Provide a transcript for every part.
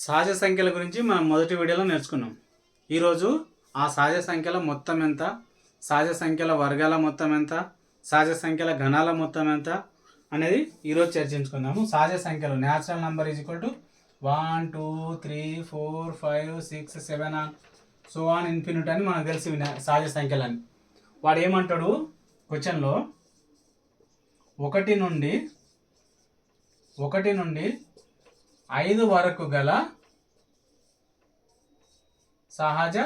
సహజ సంఖ్యల గురించి మనం మొదటి వీడియోలో నేర్చుకున్నాం. ఈరోజు ఆ సహజ సంఖ్యల మొత్తం ఎంత, సహజ సంఖ్యల వర్గాల మొత్తం ఎంత, సహజ సంఖ్యల ఘనాల మొత్తం ఎంత అనేది ఈరోజు చర్చించుకుందాము. సహజ సంఖ్యలు natural number is equal to 1 2 3 4 5 6 7 so on infinite అని మనకు తెలిసి సహజ సంఖ్యలని. వాడు ఏమంటాడు క్వశ్చన్లో, ఒకటి నుండి 5 వరకు గల సహజ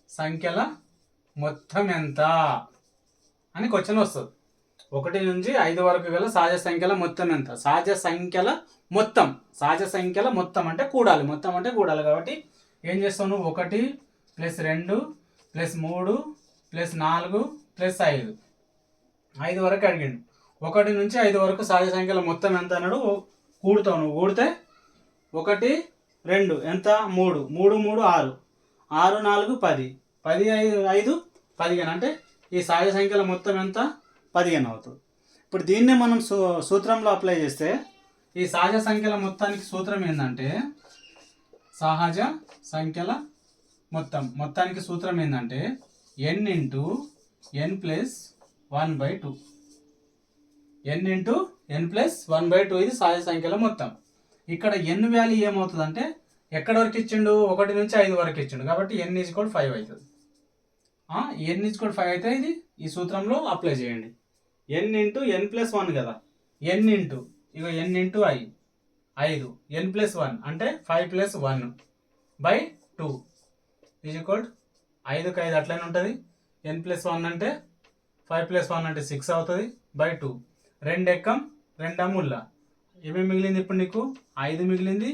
సంఖ్యల మొత్తం ఎంత అని క్వశ్చన్ వస్తుంది. 1 నుంచి 5 వరకు గల సహజ సంఖ్యల మొత్తం ఎంత? సహజ సంఖ్యల మొత్తం అంటే కూడాలి, మొత్తం అంటే కూడాలి. కాబట్టి ఏం చేస్తావు నువ్వు? 1 + 2 + 3 + 4 + 5 వరకు అడిగిండు. 1 నుంచి 5 వరకు సహజ సంఖ్యల మొత్తం ఎంత అన్నాడు. కూడుతావు నువ్వు. కూడితే 1 2 ఎంత? 3 3 3 6 6 4 10 10 5 15 అంటే ఈ సహజ సంఖ్యల మొత్తం ఎంత? 15 అవుతుంది. ఇప్పుడు దీన్నే మనం సూత్రంలో అప్లై చేస్తే ఈ సహజ సంఖ్యల మొత్తానికి సూత్రం ఏంటంటే, సహజ సంఖ్యల మొత్తానికి సూత్రం ఏంటంటే n × n + 1/2. n × n + 1/2 ఇది సహజ సంఖ్యల మొత్తం. ఇక్కడ n వాల్యూ ఏమవుతుందంటే, ఎక్కడి వరకు ఇచ్చిండు? 1 నుంచి 5 వరకు ఇచ్చిండు. కాబట్టి n = 5 అవుతుంది. n = 5 అయితే ఇది ఈ సూత్రంలో అప్లై చేయండి. n × n + 1 కదా. n × n × i 5 n + 1 అంటే 5 + 1/2 ఈజ్ ఈక్వల్ 5కి 5 అట్లనే ఉంటుంది. n + 1 అంటే 5 + 1 అంటే 6 అవుతుంది /2. 2 ఎక్కం 2 ముళ్ళ ఏమేమి మిగిలింది? ఇప్పుడు నీకు 5 మిగిలింది,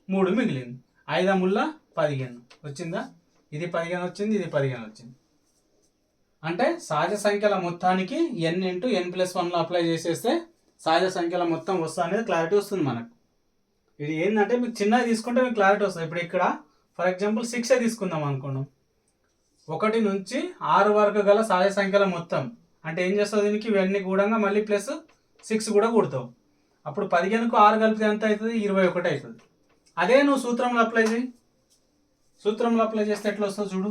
3 మిగిలింది. 5 ముళ్ళ 15 వచ్చిందా? ఇది 15 వచ్చింది, ఇది 15 వచ్చింది. అంటే సహజ సంఖ్యల మొత్తానికి n × n + 1లో అప్లై చేసేస్తే సహజ సంఖ్యల మొత్తం వస్తా అనేది క్లారిటీ వస్తుంది మనకు. ఇది ఏంటంటే మీకు చిన్నది తీసుకుంటే మీకు క్లారిటీ వస్తుంది. ఇప్పుడు ఇక్కడ ఫర్ ఎగ్జాంపుల్ 6 తీసుకుందాం అనుకున్నాం. 1 నుంచి 6 వరకు గల సహజ సంఖ్యల మొత్తం అంటే ఏం చేస్తావు? దీనికి ఇవన్నీ కూడంగా మళ్ళీ +6 కూడా కూడతావు. అప్పుడు 15కు 6 కలిపితే ఎంత అవుతుంది? 21 అవుతుంది. అదే నువ్వు సూత్రంలో అప్లై చేయి. సూత్రంలో అప్లై చేస్తే ఎట్లా వస్తుంది చూడు.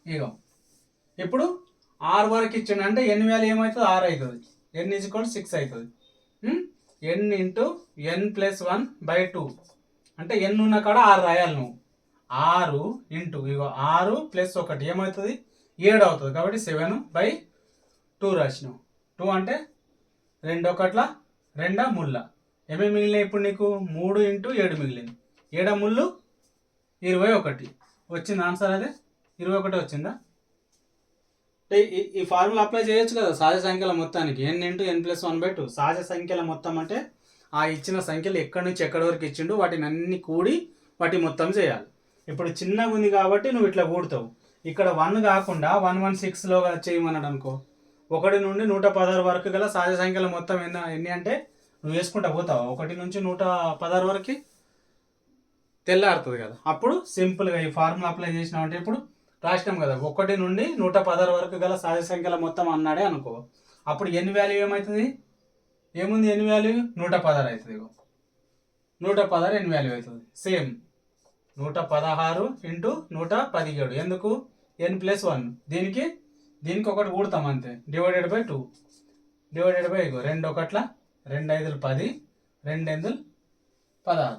ఇగో ఇప్పుడు 6 వరకు ఇచ్చిండు అంటే n వాల్యూ ఏమవుతుంది? 6 అవుతుంది. n = 6 అవుతుంది. n × n + 1/2 అంటే n ఉన్న కాడ 6 రాయాలి నువ్వు. 6 ఇగో 6 + 1 ఏమవుతుంది? 7 అవుతుంది. కాబట్టి 7/2 రాసినావు. 2 అంటే 2 1 2 ముళ్ళ ఏమేమి మిగిలినాయి ఇప్పుడు నీకు? 3 × 7 మిగిలింది. 7 ముళ్ళు 21 వచ్చింది. ఆన్సర్ అదే 21 వచ్చిందా? ఈ ఫార్ములా అప్లై చేయొచ్చు కదా సహజ సంఖ్యల మొత్తానికి. n × n + 1/2 సహజ సంఖ్యల మొత్తం అంటే ఆ ఇచ్చిన సంఖ్యలు ఎక్కడి నుంచి ఎక్కడి వరకు ఇచ్చిండు వాటిని అన్ని కూడి వాటి మొత్తం చేయాలి. ఇప్పుడు చిన్నగా ఉంది కాబట్టి నువ్వు ఇట్లా కూడతావు. ఇక్కడ 1 కాకుండా 116లో చేయమన్నాడు అనుకో. 1 నుండి 116 వరకు గల సహజ సంఖ్యల మొత్తం ఎన్ని అంటే నువ్వు వేసుకుంటా పోతావు. 1 నుంచి 116 వరకు తెల్లారుతుంది కదా. అప్పుడు సింపుల్గా ఈ ఫార్ములా అప్లై చేసినామంటే ఇప్పుడు రాసినాం కదా. 1 నుండి 116 వరకు గల సహజ సంఖ్యల మొత్తం అన్నాడే అనుకో. అప్పుడు n వాల్యూ ఏమవుతుంది? ఏముంది n వాల్యూ? 116 అవుతుంది. 116 n వాల్యూ అవుతుంది. సేమ్ 116 × 117 ఎందుకు? n + 1 దీనికి ఒకటి కూడతాం అంతే. /2 2 1 2 1 2 5 10 2 8 16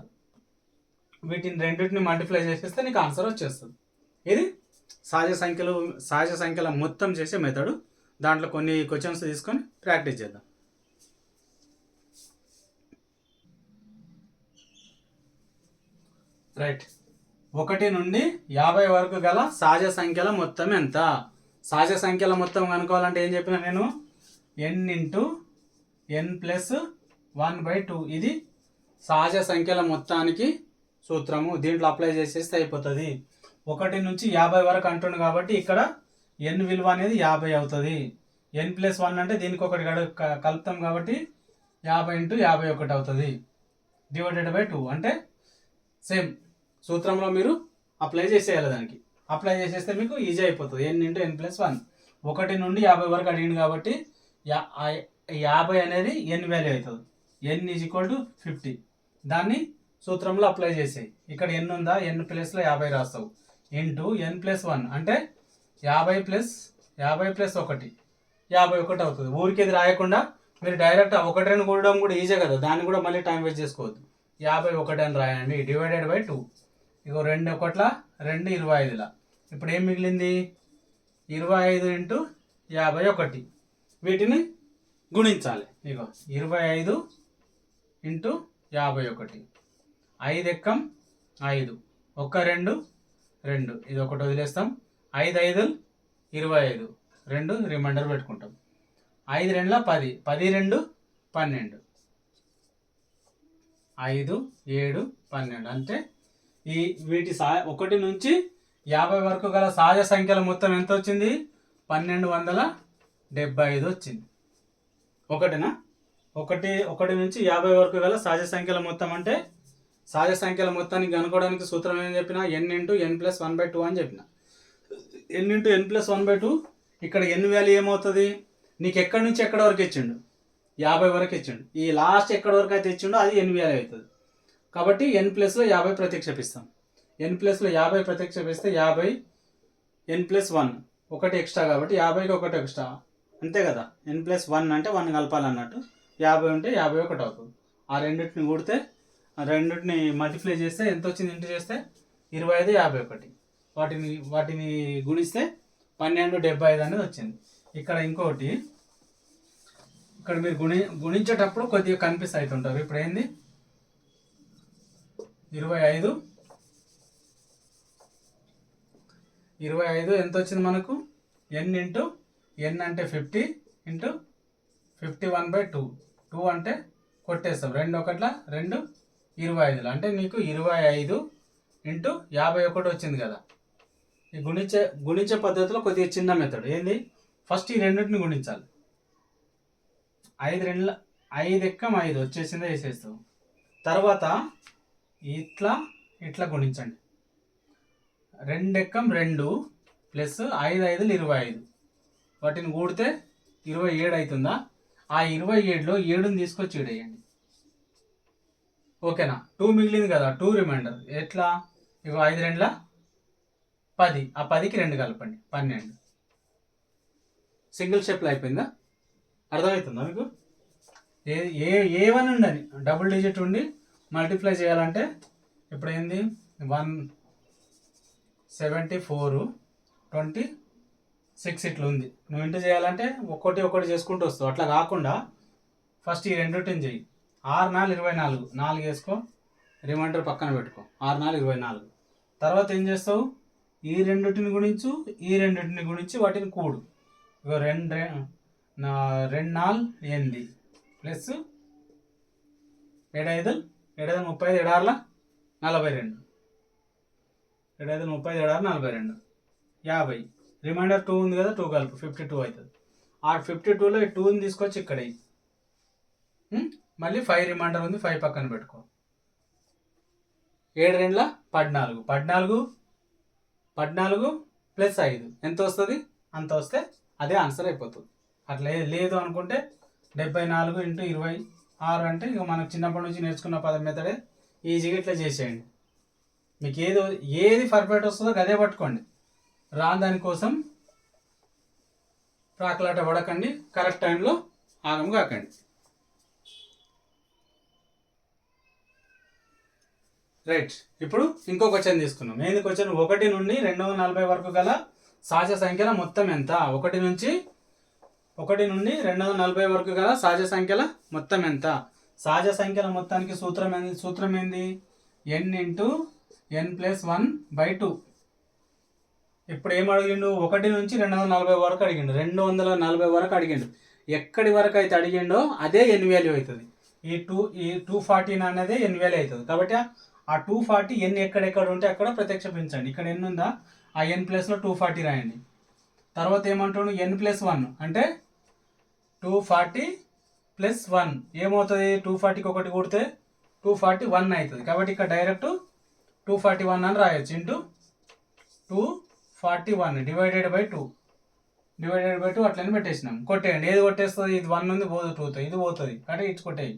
వీటిని రెండింటిని మల్టిప్లై చేసేస్తే నీకు ఆన్సర్ వచ్చేస్తుంది. ఇది సహజ సంఖ్యల మొత్తం చేసే మెథడు. దాంట్లో కొన్ని క్వశ్చన్స్ తీసుకొని ప్రాక్టీస్ చేద్దాం. రైట్. 1 నుండి 50 వరకు గల సహజ సంఖ్యల మొత్తం ఎంత? సహజ సంఖ్యల మొత్తం కనుక్కోవాలంటే ఏం చెప్పినా నేను? n × n + 1/2 ఇది సహజ సంఖ్యల మొత్తానికి సూత్రము. దీంట్లో అప్లై చేసేస్తే అయిపోతుంది. 1 నుంచి 50 వరకు అంటుండు కాబట్టి ఇక్కడ n విలువ అనేది 50 అవుతుంది. n + 1 అంటే దీనికి ఒకటి కలుపుతాం కాబట్టి 50 × 51 అవుతుంది. /2 అంటే సేమ్ సూత్రంలో మీరు అప్లై చేసేయాలి. దానికి అప్లై చేసేస్తే మీకు ఈజీ అయిపోతుంది. n × n + 1 1 నుండి 50 వరకు అడిగింది కాబట్టి 50 అనేది n వాల్యూ అవుతుంది. n = 50. దాన్ని సూత్రంలో అప్లై చేసేయి. ఇక్కడ ఎన్ ఉందా, ఎన్ ప్లస్లో 50 రాస్తావు ఇంటూ n+1 అంటే 50 ప్లస్ 1 51 అవుతుంది. ఊరికి ఇది రాయకుండా మీరు డైరెక్ట్ 1 2 కూడడం కూడా ఈజీ కదా, దాన్ని కూడా మళ్ళీ టైం వేస్ట్ చేసుకోవద్దు. 51 అని రాయండి డివైడెడ్ బై 2. ఇగో 2 1 2 25లా. ఇప్పుడు ఏం మిగిలింది 25 ఇంటూ 51. వీటిని గుణించాలి. ఇగో 25 ఇంటూ 51. 5 ఎక్కం 5, 1 2 2, ఇది ఒకటి వదిలేస్తాం. 5 5 25, 2 రిమైండర్ పెట్టుకుంటాం. 5 2 10, 10 2 12, 5 7 12 అంటే ఈ వీటి 1 నుంచి 50 వరకు గల సహజ సంఖ్యల మొత్తం ఎంత వచ్చింది 1275 వచ్చింది. ఒకటినా 1 నుంచి 50 వరకు గల సహజ సంఖ్యల మొత్తం అంటే సహజ సంఖ్యల మొత్తాన్ని కనుక్కోవడానికి సూత్రం ఏం చెప్పిన n ఇంటూ n+1/2 అని చెప్పిన. n into n+1/2. ఇక్కడ n వాల్యూ ఏమవుతుంది, నీకు ఎక్కడి నుంచి ఎక్కడి వరకు ఇచ్చిండు 50 వరకు ఇచ్చిండు. ఈ లాస్ట్ ఎక్కడి వరకు అయితే ఇచ్చిండో అది n వాల్యూ అవుతుంది. కాబట్టి n+లో 50 ప్రతిక్షేపిస్తాం. n+లో 50 ప్రతిక్షేపిస్తే 50 n+1 ఒకటి ఎక్స్ట్రా కాబట్టి 50కి ఒకటి ఎక్స్ట్రా అంతే కదా. n+1 అంటే 1 కలపాలన్నట్టు. 50 ఉంటే 51 అవుతుంది. ఆ రెండింటిని కూడితే ఆ రెండింటిని మల్టిప్లై చేస్తే ఎంత వచ్చింది, ఇంటూ చేస్తే 25 51. వాటిని గుణిస్తే 1275 అనేది వచ్చింది. ఇక్కడ ఇంకోటి, ఇక్కడ మీరు గుణించేటప్పుడు కొద్దిగా కన్ఫ్యూజ్ అవుతుంటారు. ఇప్పుడు ఏంది 25 ఎంత వచ్చింది మనకు n ఇంటూ n అంటే 50 ఇంటూ 51/2. 2 అంటే కొట్టేస్తాం, 2 1 2 25 అంటే నీకు 25 ఇంటూ 51 వచ్చింది కదా. ఈ గుణించే పద్ధతిలో కొద్దిగా చిన్న మెథడ్ ఏంది, ఫస్ట్ ఈ రెండింటిని గుణించాలి. 5 2 5 ఎక్కం 5 వచ్చేసిందో వేసేస్తాం. తర్వాత ఇట్లా గుణించండి. 2 ఎక్కం 2 ప్లస్ 5 5 25, వాటిని కూడితే 27 అవుతుందా. ఆ 27లో 7ని తీసుకొచ్చి వేయండి. ఓకేనా. 2 మిగిలింది కదా, 2 రిమైండర్ ఎట్లా, ఇగో 5 2 10, ఆ 10కి 2 కలపండి 12. సింగిల్ స్టెప్లో అయిపోయిందా, అర్థమవుతుందా మీకు. ఏవని ఉండని డబుల్ డిజిట్ ఉండి మల్టిప్లై చేయాలంటే ఇప్పుడు ఏంది 174 26 ఇట్లా ఉంది. నువ్వు ఇంటూ చేయాలంటే ఒకటి చేసుకుంటూ వస్తావు. అట్లా కాకుండా ఫస్ట్ ఈ రెండింటిని చెయ్యి. 6 4 24, 4 వేసుకో, రిమైండర్ పక్కన పెట్టుకో. 6 4 24. తర్వాత ఏం చేస్తావు, ఈ రెండింటిని గుణించు, ఈ రెండింటిని గుణించి వాటిని కూడు. ఇగో 2 4 8 ప్లస్ 7 5 35, 7 42, 7 30 7 42, 50. రిమైండర్ 2 ఉంది కదా, 2 కలుపు 52 అవుతుంది. ఆ 52లో ఈ 2ని తీసుకొచ్చి ఇక్కడ మళ్ళీ 5 రిమైండర్ ఉంది, 5 పక్కన పెట్టుకో. 7 2 14 ప్లస్ 5 ఎంత వస్తుంది, అంత వస్తే అదే ఆన్సర్ అయిపోతుంది. అట్లా లేదు అనుకుంటే 74 ఇంటూ 26 అంటే ఇక మనకు చిన్నప్పటి నుంచి నేర్చుకున్న పదం మెథడే ఈజీగా ఇట్లా చేసేయండి. మీకు ఏది పర్ఫెక్ట్ వస్తుందో అదే పట్టుకోండి. రాని దానికోసం ప్రాకులాట పడకండి, కరెక్ట్ టైంలో ఆగం కాకండి. రైట్. ఇప్పుడు ఇంకో క్వశ్చన్ తీసుకున్నాం. ఏంది క్వశ్చన్, 1 నుండి 240 వరకు గల సహజ సంఖ్యల మొత్తం ఎంత. 1 నుండి 240 వరకు గల సహజ సంఖ్యల మొత్తం ఎంత. సహజ సంఖ్యల మొత్తానికి సూత్రం ఏంది n ఇంటూ n+1/2. ఇప్పుడు ఏం అడిగిండు, 1 నుంచి 240 వరకు అడిగిండు. 240 వరకు అడిగిండు. ఎక్కడి వరకు అయితే అడిగిండో అదే n వాల్యూ అవుతుంది. ఈ 240 అనేది n వాల్యూ అవుతుంది. కాబట్టి ఆ 240 n ఎక్కడెక్కడ ఉంటే అక్కడ ప్రత్యక్షపించండి. ఇక్కడ n ఉందా, ఆ n+లో 240 రాయండి. తర్వాత ఏమంటాడు, n+1 అంటే 240 + 1 ఏమవుతుంది, 240కి ఒకటి కూడితే 241 అవుతుంది. కాబట్టి ఇక్కడ డైరెక్ట్ 241 అని రాయొచ్చు. ఇంటూ 241 డివైడెడ్ బై 2 అట్లని పెట్టేసినాం. కొట్టేయండి. ఏది కొట్టేస్తుంది, ఇది 1 ఉంది పోదు, 2 ఇది పోతుంది. కాబట్టి ఇచ్చి కొట్టేయి.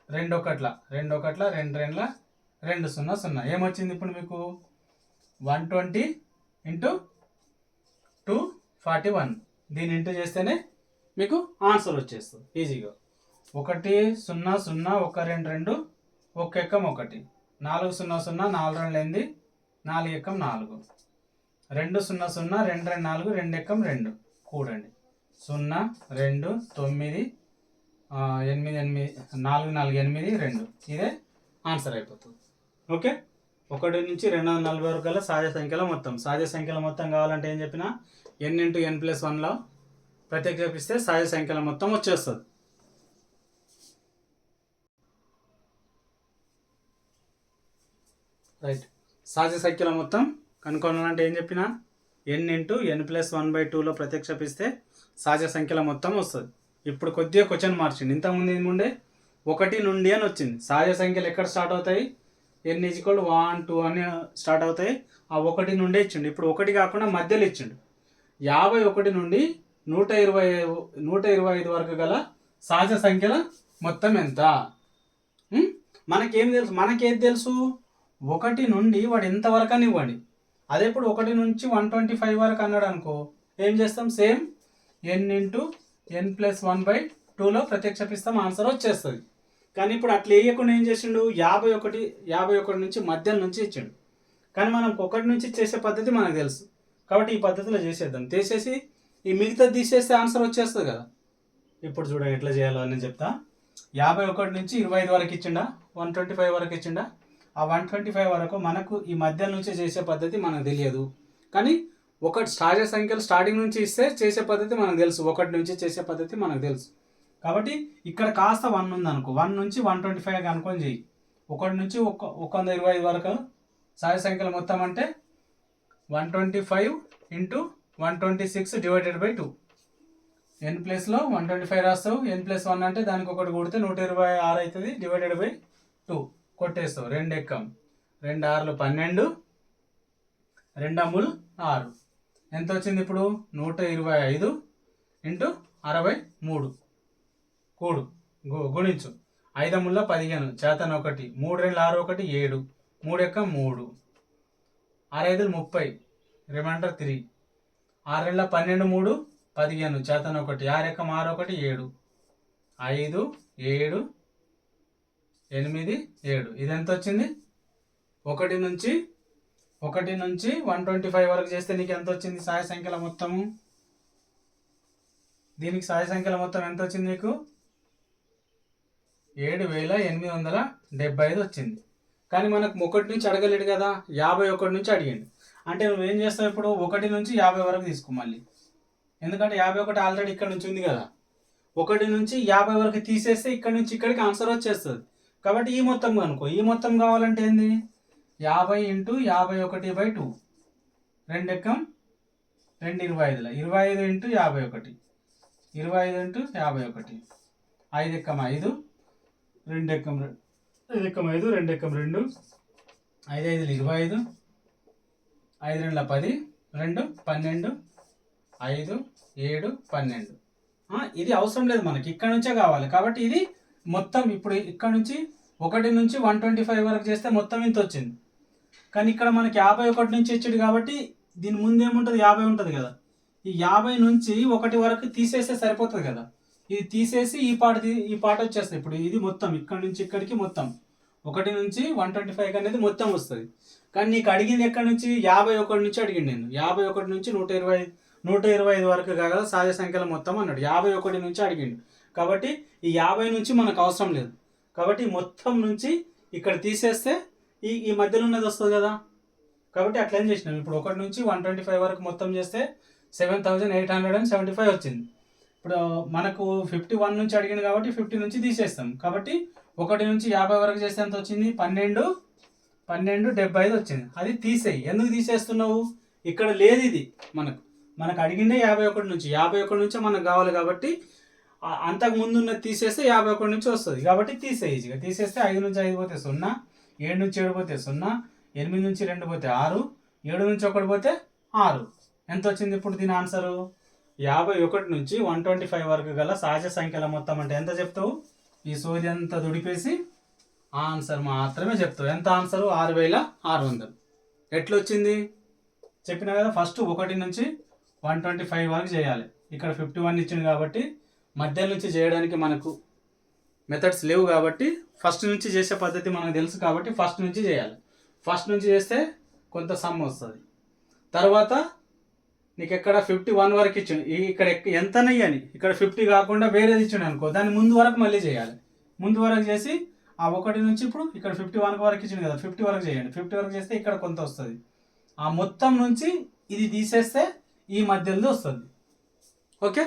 2 1 2 1 2 2 2 0 0 ఏమొచ్చింది ఇప్పుడు మీకు 120 ఇంటూ 241. దీన్ని ఇంటూ చేస్తేనే మీకు ఆన్సర్ వచ్చేస్తుంది ఈజీగా. 1 0 0 1 2 2 1 ఎక్కం 1 4 0 0 4 2 8 4 ఎక్కం 4 2 0 0 2 2 4 2 ఎక్కం 2 కూడండి 0 2 9 8 8 4 4 8 2 ఇదే ఆన్సర్ అయిపోతుంది. ఓకే, 1 నుంచి 240 వరకు గల సహజ సంఖ్యల మొత్తం కావాలంటే ఏం చెప్పినా n ఇంటూ n+1లో ప్రత్యేకిస్తే సహజ సంఖ్యల మొత్తం వచ్చేస్తుంది. రైట్, సహజ సంఖ్యల మొత్తం కనుక్కోవాలంటే ఏం చెప్పినా n ఇంటూ n+1/2లో ప్రత్యక్షపిస్తే సహజ సంఖ్యల మొత్తం వస్తుంది. ఇప్పుడు కొద్దిగా క్వశ్చన్ మార్చింది. ఇంతకుముందు ఏముండే 1 నుండి అని వచ్చింది. సహజ సంఖ్యలు ఎక్కడ స్టార్ట్ అవుతాయి? n = 1 2 అని స్టార్ట్ అవుతాయి. ఆ 1 నుండే ఇచ్చిండు. ఇప్పుడు 1 కాకుండా మధ్యలో ఇచ్చిండు. 51 నుండి 125 వరకు గల సహజ సంఖ్యల మొత్తం ఎంత? మనకేం తెలుసు? మనకేది తెలుసు? 1 నుండి వాడు ఎంతవరకు అని ఇవ్వండి. అదే ఇప్పుడు 1 నుంచి 125 వరకు అన్నాడు అనుకో, ఏం చేస్తాం? సేమ్ n ఇంటూ n+1/2లో ప్రత్యక్షపిస్తాం, ఆన్సర్ వచ్చేస్తుంది. కానీ ఇప్పుడు అట్లా వేయకుండా ఏం చేసిండు? 51 నుంచి మధ్యలో నుంచి ఇచ్చిండు. కానీ మనం 1 నుంచి చేసే పద్ధతి మనకు తెలుసు కాబట్టి ఈ పద్ధతిలో చేసేద్దాం. తీసేసి ఈ మిగతా తీసేస్తే ఆన్సర్ వచ్చేస్తుంది కదా. ఇప్పుడు చూడండి ఎట్లా చేయాలో అని చెప్తా. 51 నుంచి 25 వరకు ఇచ్చిండా, 125 వరకు ఇచ్చిండా. ఆ 125 వరకు మనకు ఈ మధ్య నుంచి చేసే పద్ధతి మనకు తెలియదు. కానీ సహజ సంఖ్యలు స్టార్టింగ్ నుంచి ఇస్తే చేసే పద్ధతి మనకు తెలుసు. 1 నుంచి చేసే పద్ధతి మనకు తెలుసు. కాబట్టి ఇక్కడ కాస్త 1 ఉంది అనుకో, 1 నుంచి 125 కనుక్కొని చెయ్యి. 1 నుంచి 125 వరకు సహజ సంఖ్యల మొత్తం అంటే 125 ఇంటూ 126 డివైడెడ్ బై 2. n ప్లేస్లో 125 రాస్తావు. n+1 అంటే దానికి ఒకటి కొడితే 126 అవుతుంది. Divided by 2 కొట్టేస్తావు. 2 ఎక్కం 2 6 12 2 6 ఎంత వచ్చింది ఇప్పుడు? 125 ఇంటూ 63 కూడు గుణించు. 5 15 చేతన 1 3 2 6 1 7 3 ఎక్కం 3 6 5 30 రిమైండర్ 3 6 2 12 3 15 చేతన 1 6 ఎక్కం 6 1 7 5 7 8 7 ఇది ఎంత వచ్చింది? 1 నుంచి 125 వరకు చేస్తే నీకు ఎంత వచ్చింది సహజ సంఖ్యల మొత్తము? దీనికి సహజ సంఖ్యల మొత్తం ఎంత వచ్చింది నీకు? 7875 వచ్చింది. కానీ మనకు 1 నుంచి అడగలేడు కదా, 51 నుంచి అడిగిండు. అంటే నువ్వేం చేస్తావు? ఇప్పుడు 1 నుంచి 50 వరకు తీసుకో మళ్ళీ, ఎందుకంటే 51 ఆల్రెడీ ఇక్కడ నుంచి ఉంది కదా. 1 నుంచి 50 వరకు తీసేస్తే ఇక్కడ నుంచి ఇక్కడికి ఆన్సర్ వచ్చేస్తుంది. కాబట్టి ఈ మొత్తం కనుకో. ఈ మొత్తం కావాలంటే ఏంది? 50 ఇంటూ 51/2 2 ఎక్కం 2 25 25 ఇంటూ 51 25 ఇంటూ 51 5 ఎక్కం 5 2 ఎక్కం 5 2 ఎక్కం 2 5 5 25 5 2 10 2 12 5 7 12. ఇది అవసరం లేదు మనకి, ఇక్కడ నుంచే కావాలి. కాబట్టి ఇది మొత్తం ఇప్పుడు ఇక్కడ నుంచి 1 నుంచి 125 వరకు చేస్తే మొత్తం ఇంత వచ్చింది. కానీ ఇక్కడ మనకి 51 నుంచి ఇచ్చాడు కాబట్టి దీని ముందు ఏముంటుంది? 50 ఉంటుంది కదా. ఈ 50 నుంచి 1 వరకు తీసేస్తే సరిపోతుంది కదా. ఇది తీసేసి ఈ పాట వచ్చేస్తుంది. ఇప్పుడు ఇది మొత్తం ఇక్కడ నుంచి ఇక్కడికి మొత్తం 1 నుంచి 125 అనేది మొత్తం వస్తుంది. కానీ నీకు అడిగింది ఎక్కడి నుంచి? 51 నుంచి అడిగింది నేను. 51 నుంచి 125 వరకు కాగల సహజ సంఖ్యల మొత్తం అన్నాడు. 51 నుంచి అడిగిండు కాబట్టి ఈ 50 నుంచి మనకు అవసరం లేదు. కాబట్టి మొత్తం నుంచి ఇక్కడ తీసేస్తే ఈ మధ్యలో ఉన్నది వస్తుంది కదా. కాబట్టి అట్లా ఏం చేసినాం? ఇప్పుడు 1 నుంచి 125 వరకు మొత్తం చేస్తే 7875 వచ్చింది. ఇప్పుడు మనకు 51 నుంచి అడిగింది కాబట్టి 50 నుంచి తీసేస్తాం. కాబట్టి 1 నుంచి 50 వరకు చేస్తే ఎంత వచ్చింది? 1275 వచ్చింది. అది తీసేయి. ఎందుకు తీసేస్తున్నావు? ఇక్కడ లేదు ఇది. మనకు అడిగిందే 51 నుంచి మనకు కావాలి కాబట్టి అంతకు ముందు ఉన్నది తీసేస్తే 51 నుంచి వస్తుంది. కాబట్టి తీసేయి ఈజీగా. తీసేస్తే 5 నుంచి 5 పోతే 0, 7 నుంచి 7 పోతే 0, 8 నుంచి 2 పోతే 6, 7 నుంచి 1 పోతే 6. ఎంత వచ్చింది ఇప్పుడు దీని ఆన్సరు? 51 నుంచి 125 వరకు గల సహజ సంఖ్యల మొత్తం అంటే ఎంత చెప్తావు? ఈ సోది అంతా దుడిపేసి ఆన్సర్ మాత్రమే చెప్తావు. ఎంత ఆన్సర్? 6600. ఎట్లా వచ్చింది చెప్పినా కదా, ఫస్ట్ 1 నుంచి 125 వరకు చేయాలి. ఇక్కడ 51 ఇచ్చింది కాబట్టి మధ్య నుంచి చేయడానికి మనకు మెథడ్స్ లేవు కాబట్టి ఫస్ట్ నుంచి చేసే పద్ధతి మనకు తెలుసు కాబట్టి ఫస్ట్ నుంచి చేయాలి. ఫస్ట్ నుంచి చేస్తే కొంత సమ్ వస్తుంది. తర్వాత నీకు ఎక్కడ 51 వరకు ఇచ్చిండు, ఇక్కడ ఎంత అని ఇక్కడ 50 కాకుండా వేరేది ఇచ్చిండు అనుకో, దాన్ని ముందు వరకు మళ్ళీ చేయాలి. ముందు వరకు చేసి ఆ 1 నుంచి ఇప్పుడు ఇక్కడ 51 వరకు ఇచ్చింది కదా, 50 వరకు చేయండి. 50 వరకు చేస్తే ఇక్కడ కొంత వస్తుంది. ఆ మొత్తం నుంచి ఇది తీసేస్తే ఈ మధ్యలో వస్తుంది. ఓకే,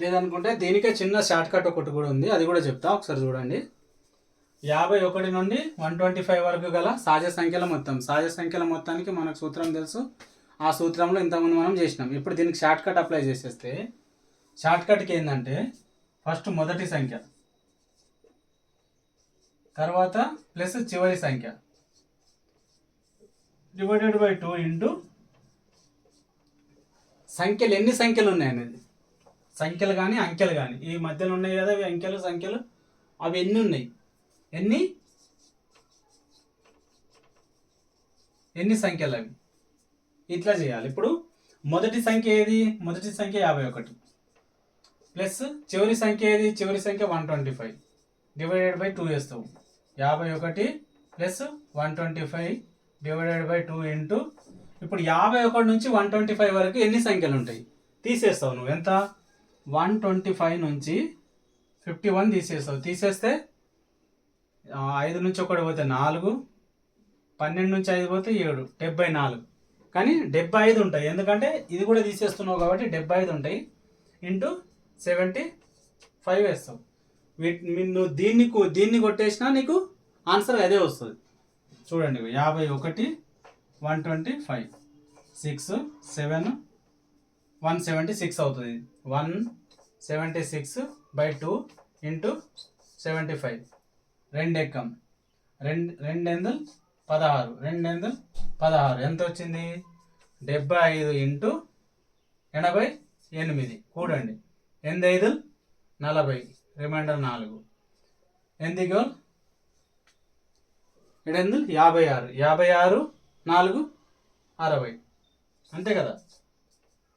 లేదనుకుంటే దీనికే చిన్న షార్ట్ కట్ ఒకటి కూడా ఉంది, అది కూడా చెప్తా, ఒకసారి చూడండి. 51 నుండి 125 వరకు గల సహజ సంఖ్యల మొత్తం. సహజ సంఖ్యల మొత్తానికి మనకు సూత్రం తెలుసు. ఆ సూత్రంలో ఇంతకుముందు మనం చేసినాం. ఇప్పుడు దీనికి షార్ట్ కట్ అప్లై చేసేస్తే షార్ట్ కట్కి ఏంటంటే ఫస్ట్ మొదటి సంఖ్య, తర్వాత ప్లస్ చివరి సంఖ్య డివైడెడ్ బై 2 ఇంటూ సంఖ్యలు ఎన్ని సంఖ్యలు ఉన్నాయనేది. సంఖ్యలు కానీ అంకెలు కానీ ఈ మధ్యలో ఉన్నాయి కదా, అవి అంకెలు సంఖ్యలు, అవి ఎన్ని ఉన్నాయి, ఎన్ని సంఖ్యలు అవి, ఇట్లా చేయాలి. ఇప్పుడు మొదటి సంఖ్య ఏది? మొదటి సంఖ్య 51 ప్లస్ చివరి సంఖ్య ఏది? చివరి సంఖ్య 125 డివైడెడ్ బై 2 వేస్తావు. 51 ప్లస్ 125 డివైడెడ్ బై 2 ఇంటూ ఇప్పుడు 51 నుంచి 125 వరకు ఎన్ని సంఖ్యలు ఉంటాయి తీసేస్తావు నువ్వు. ఎంత? 125 నుంచి 51 తీసేస్తావు. తీసేస్తే 5 నుంచి 1 పోతే 4, 12 నుంచి 5 పోతే 7, 74. కానీ 75 ఉంటాయి, ఎందుకంటే ఇది కూడా తీసేస్తున్నావు కాబట్టి 75 ఉంటాయి. ఇంటూ 75 వేస్తావు. నువ్వు దీన్ని కొట్టేసినా నీకు ఆన్సర్ అదే వస్తుంది. చూడండి, 51 125 6 7 176 అవుతుంది. 176 బై 2 ఇంటూ 75. 2 ఎక్కం 2 ఎందులు 16, 2 ఎందులు 16. ఎంత వచ్చింది? 75 ఇంటూ 88. కూడండి. 8 5 40, రిమైండర్ 4. ఎందుకు 7 ఎందులు 56, 56 4 60. అంతే కదా,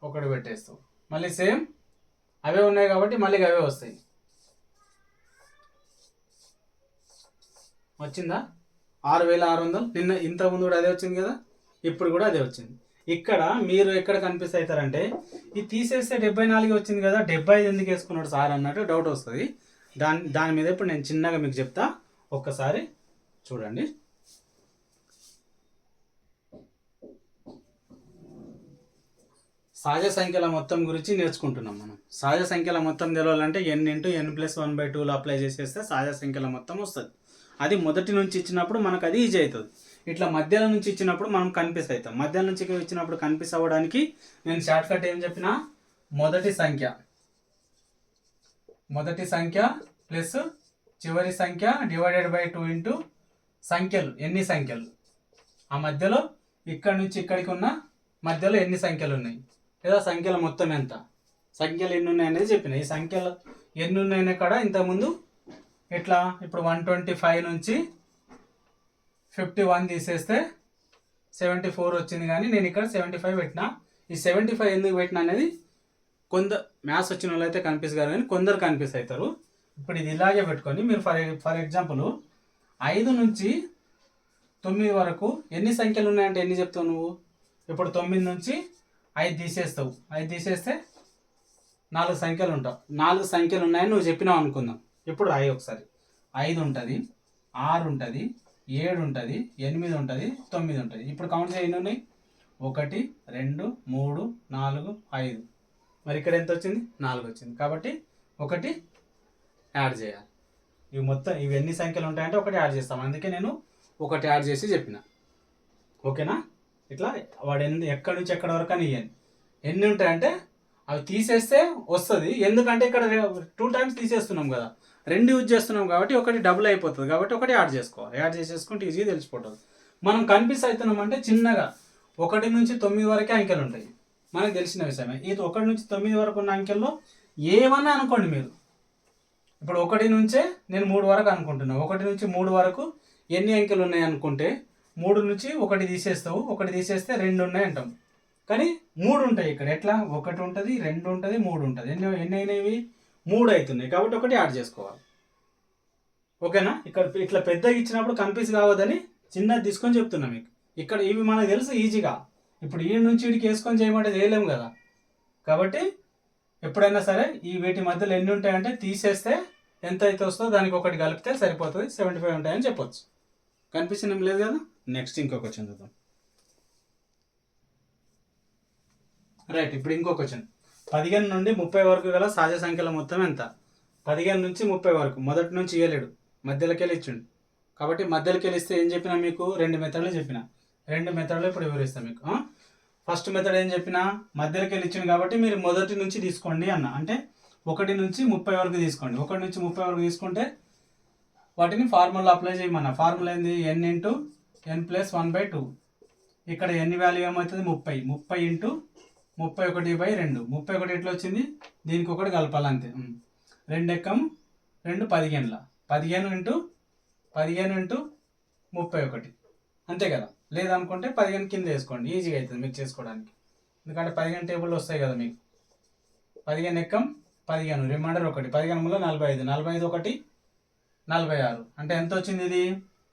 ఒకటి పెట్టేస్తావు. మళ్ళీ సేమ్ అవే ఉన్నాయి కాబట్టి మళ్ళీ అవే వస్తాయి. వచ్చిందా? 6600. నిన్న ఇంతకుముందు కూడా అదే వచ్చింది కదా, ఇప్పుడు కూడా అదే వచ్చింది. ఇక్కడ మీరు ఎక్కడ కన్ఫ్యూజ్ అవుతారంటే ఇది తీసేస్తే 74 వచ్చింది కదా, 75 ఎందుకు వేసుకున్నాడు సార్ అన్నట్టు డౌట్ వస్తుంది. దాని మీద ఇప్పుడు నేను చిన్నగా మీకు చెప్తా, ఒక్కసారి చూడండి. సహజ సంఖ్యల మొత్తం గురించి నేర్చుకుంటున్నాం మనం. సహజ సంఖ్యల మొత్తం తెలవాలంటే n ఇంటూ n+1/2లో అప్లై చేసేస్తే సహజ సంఖ్యల మొత్తం వస్తుంది. అది మొదటి నుంచి ఇచ్చినప్పుడు మనకు అది ఈజీ అవుతుంది. ఇట్లా మధ్యలో నుంచి ఇచ్చినప్పుడు మనం కన్ఫ్యూజ్ అవుతాం. మధ్యలో నుంచి ఇచ్చినప్పుడు కన్ఫ్యూజ్ అవ్వడానికి నేను షార్ట్ కట్ ఏం చెప్పినా, మొదటి సంఖ్య ప్లస్ చివరి సంఖ్య డివైడెడ్ బై 2 ఇంటూ సంఖ్యలు, ఎన్ని సంఖ్యలు, ఆ మధ్యలో ఇక్కడ నుంచి ఇక్కడికి ఉన్న మధ్యలో ఎన్ని సంఖ్యలు ఉన్నాయి, లేదా సంఖ్యల మొత్తం ఎంత, సంఖ్యలు ఎన్ని ఉన్నాయి అనేది చెప్పిన. ఈ సంఖ్యలు ఎన్ని ఉన్నాయనే కాడ ఇంతకుముందు ఎట్లా, ఇప్పుడు 125 నుంచి 51 తీసేస్తే 74 వచ్చింది. కానీ నేను ఇక్కడ 75 పెట్టినా. ఈ 75 ఎందుకు పెట్టినా అనేది కొందరు మ్యాథ్స్ వచ్చిన వాళ్ళు అయితే కన్ఫ్యూజ్ కాదు, కానీ కొందరు కన్ఫ్యూజ్ అవుతారు. ఇప్పుడు ఇది ఇలాగే పెట్టుకొని మీరు ఫర్ ఎగ్జాంపుల్ 5 నుంచి 9 వరకు ఎన్ని సంఖ్యలు ఉన్నాయంటే ఎన్ని చెప్తావు నువ్వు? ఇప్పుడు 9 నుంచి 5 తీసేస్తావు. 5 తీసేస్తే 4 సంఖ్యలు ఉంటావు. 4 సంఖ్యలు ఉన్నాయని నువ్వు చెప్పినావు అనుకుందాం. ఇప్పుడు రాయి ఒకసారి. 5 ఉంటుంది, 6 ఉంటుంది, 7 ఉంటుంది, 8 ఉంటుంది, 9 ఉంటుంది. ఇప్పుడు కౌంట్ చేయ ఎన్ని ఉన్నాయి? 1 2 3 4 5. మరి ఇక్కడ ఎంత వచ్చింది? 4 వచ్చింది. కాబట్టి 1 యాడ్ చేయాలి. ఇవి మొత్తం ఇవి ఎన్ని సంఖ్యలు ఉంటాయంటే 1 యాడ్ చేస్తాం. అందుకే నేను 1 యాడ్ చేసి చెప్పిన. ఓకేనా? ఇట్లా వాడు ఎక్కడి నుంచి ఎక్కడి వరకు అని ఇవ్వండి. ఎన్ని ఉంటాయంటే అవి తీసేస్తే వస్తుంది. ఎందుకంటే ఇక్కడ 2 టైమ్స్ తీసేస్తున్నాం కదా, 2 యూజ్ చేస్తున్నాం కాబట్టి 1 డబుల్ అయిపోతుంది. కాబట్టి 1 యాడ్ చేసుకోవాలి. యాడ్ చేసేసుకుంటే ఈజీగా తెలిసిపోతుంది. మనం కన్ఫ్యూజ్ అవుతున్నాం అంటే చిన్నగా 1 నుంచి 9 వరకే అంకెలు ఉంటాయి, మనకు తెలిసిన విషయమే. ఇది 1 నుంచి 9 వరకు ఉన్న అంకెల్లో ఏమన్నా అనుకోండి మీరు. ఇప్పుడు 1 నుంచే నేను 3 వరకు అనుకుంటున్నాను. 1 నుంచి 3 వరకు ఎన్ని అంకెలు ఉన్నాయి అనుకుంటే 3 నుంచి 1 తీసేస్తావు. 1 తీసేస్తే 2 ఉన్నాయి అంటాం. కానీ 3 ఉంటాయి ఇక్కడ. ఎట్లా? 1 ఉంటుంది, 2 ఉంటుంది, 3 ఉంటుంది. ఎన్ని అయినవి? 3 అవుతున్నాయి. కాబట్టి 1 యాడ్ చేసుకోవాలి. ఓకేనా? ఇక్కడ ఇట్లా పెద్దగా ఇచ్చినప్పుడు కన్ఫ్యూజ్ కావద్దని చిన్నది తీసుకొని చెప్తున్నా మీకు. ఇక్కడ ఇవి మనకు తెలుసు ఈజీగా. ఇప్పుడు ఈ నుంచి వీడికి వేసుకొని చేయమంటే చేయలేము కదా. కాబట్టి ఎప్పుడైనా సరే ఈ వీటి మధ్యలో ఎన్ని ఉంటాయంటే తీసేస్తే ఎంత అయితే వస్తుందో దానికి 1 కలిపితే సరిపోతుంది. 75 ఉంటాయని చెప్పొచ్చు. కన్ఫ్యూజన్ ఏం లేదు కదా. నెక్స్ట్ ఇంకో క్వశ్చన్ చూద్దాం. రైట్, ఇప్పుడు ఇంకో క్వశ్చన్. 15 నుండి 30 వరకు గల సహజ సంఖ్యల మొత్తం ఎంత? 15 నుంచి 30 వరకు మొదటి నుంచి ఇవ్వలేడు, మధ్యలోకి వెళ్ళి ఇచ్చిండు. కాబట్టి మధ్యలోకి వెళ్ళిస్తే ఏం చెప్పినా మీకు 2 మెథడ్లు చెప్పిన. 2 మెథడ్లు ఇప్పుడు వివరిస్తాను మీకు. ఫస్ట్ మెథడ్ ఏం చెప్పినా, మధ్యలోకి వెళ్ళి ఇచ్చిండు కాబట్టి మీరు మొదటి నుంచి తీసుకోండి అన్న. అంటే 1 నుంచి 30 వరకు తీసుకోండి. 1 నుంచి 30 వరకు తీసుకుంటే వాటిని ఫార్ములా అప్లై చేయమన్నా. ఫార్ములా ఏంది? n into n plus 1/2. ఇక్కడ n వాల్యూ ఏమవుతుంది? 30. 30 ఇంటూ 31/2. 31 ఎట్లా వచ్చింది? దీనికి 1 కలపాలి అంతే. 2 ఎక్కం 2 15. 15 ఇంటూ 31 అంతే కదా. లేదనుకుంటే 15 కింద వేసుకోండి, ఈజీగా అవుతుంది మీకు చేసుకోవడానికి. ఎందుకంటే 15 టేబుల్ వస్తాయి కదా మీకు. 15 ఎక్కం 15, రిమైండర్ 1. 15 మూల 45. 45 1 46. అంటే ఎంత వచ్చింది ఇది?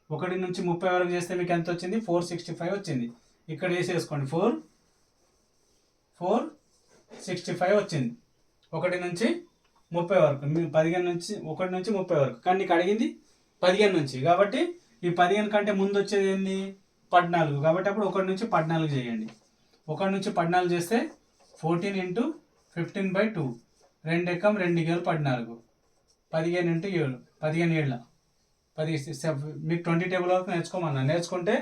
1 నుంచి 30 వరకు చేస్తే మీకు ఎంత వచ్చింది? 465 వచ్చింది. ఇక్కడ వేసేసుకోండి. 465 వచ్చింది 1 నుంచి 30 వరకు. 15 నుంచి 1 నుంచి 30 వరకు. కానీ నీకు అడిగింది 15 నుంచి కాబట్టి ఈ 15 కంటే ముందు వచ్చేది ఏంది? 14. కాబట్టి అప్పుడు 1 నుంచి 14 చేయండి. 1 నుంచి 14 చేస్తే 14 ఇంటూ 15/2. 2 ఎక్కం 2 గేలు 14. 15 ఇంటూ 7. 15 ఏళ్ళ 10. మీకు 20 టేబుల్ వరకు నేర్చుకోమన్నా. నేర్చుకుంటే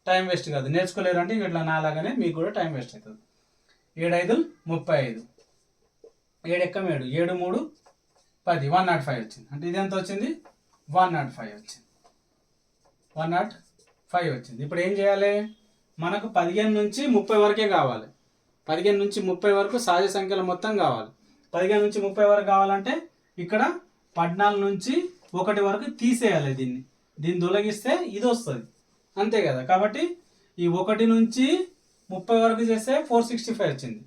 టైం వేస్ట్ కాదు. నేర్చుకోలేరు అంటే ఇట్లా నాలాగానే మీకు కూడా టైం వేస్ట్ అవుతుంది. 7 5 35. 7 ఎక్కం 7. 7 3 10. 105 వచ్చింది. అంటే ఇది ఎంత వచ్చింది? 105 వచ్చింది. 105 వచ్చింది. ఇప్పుడు ఏం చేయాలి? మనకు 15 నుంచి 30 వరకే కావాలి. 15 నుంచి 30 వరకు సహజ సంఖ్యల మొత్తం కావాలి. 15 నుంచి 30 వరకు కావాలంటే ఇక్కడ 14 నుంచి 1 వరకు తీసేయాలి. దీన్ని తొలగిస్తే ఇది వస్తుంది అంతే కదా. కాబట్టి ఈ 1 నుంచి 30 వరకు చేస్తే 465 వచ్చింది.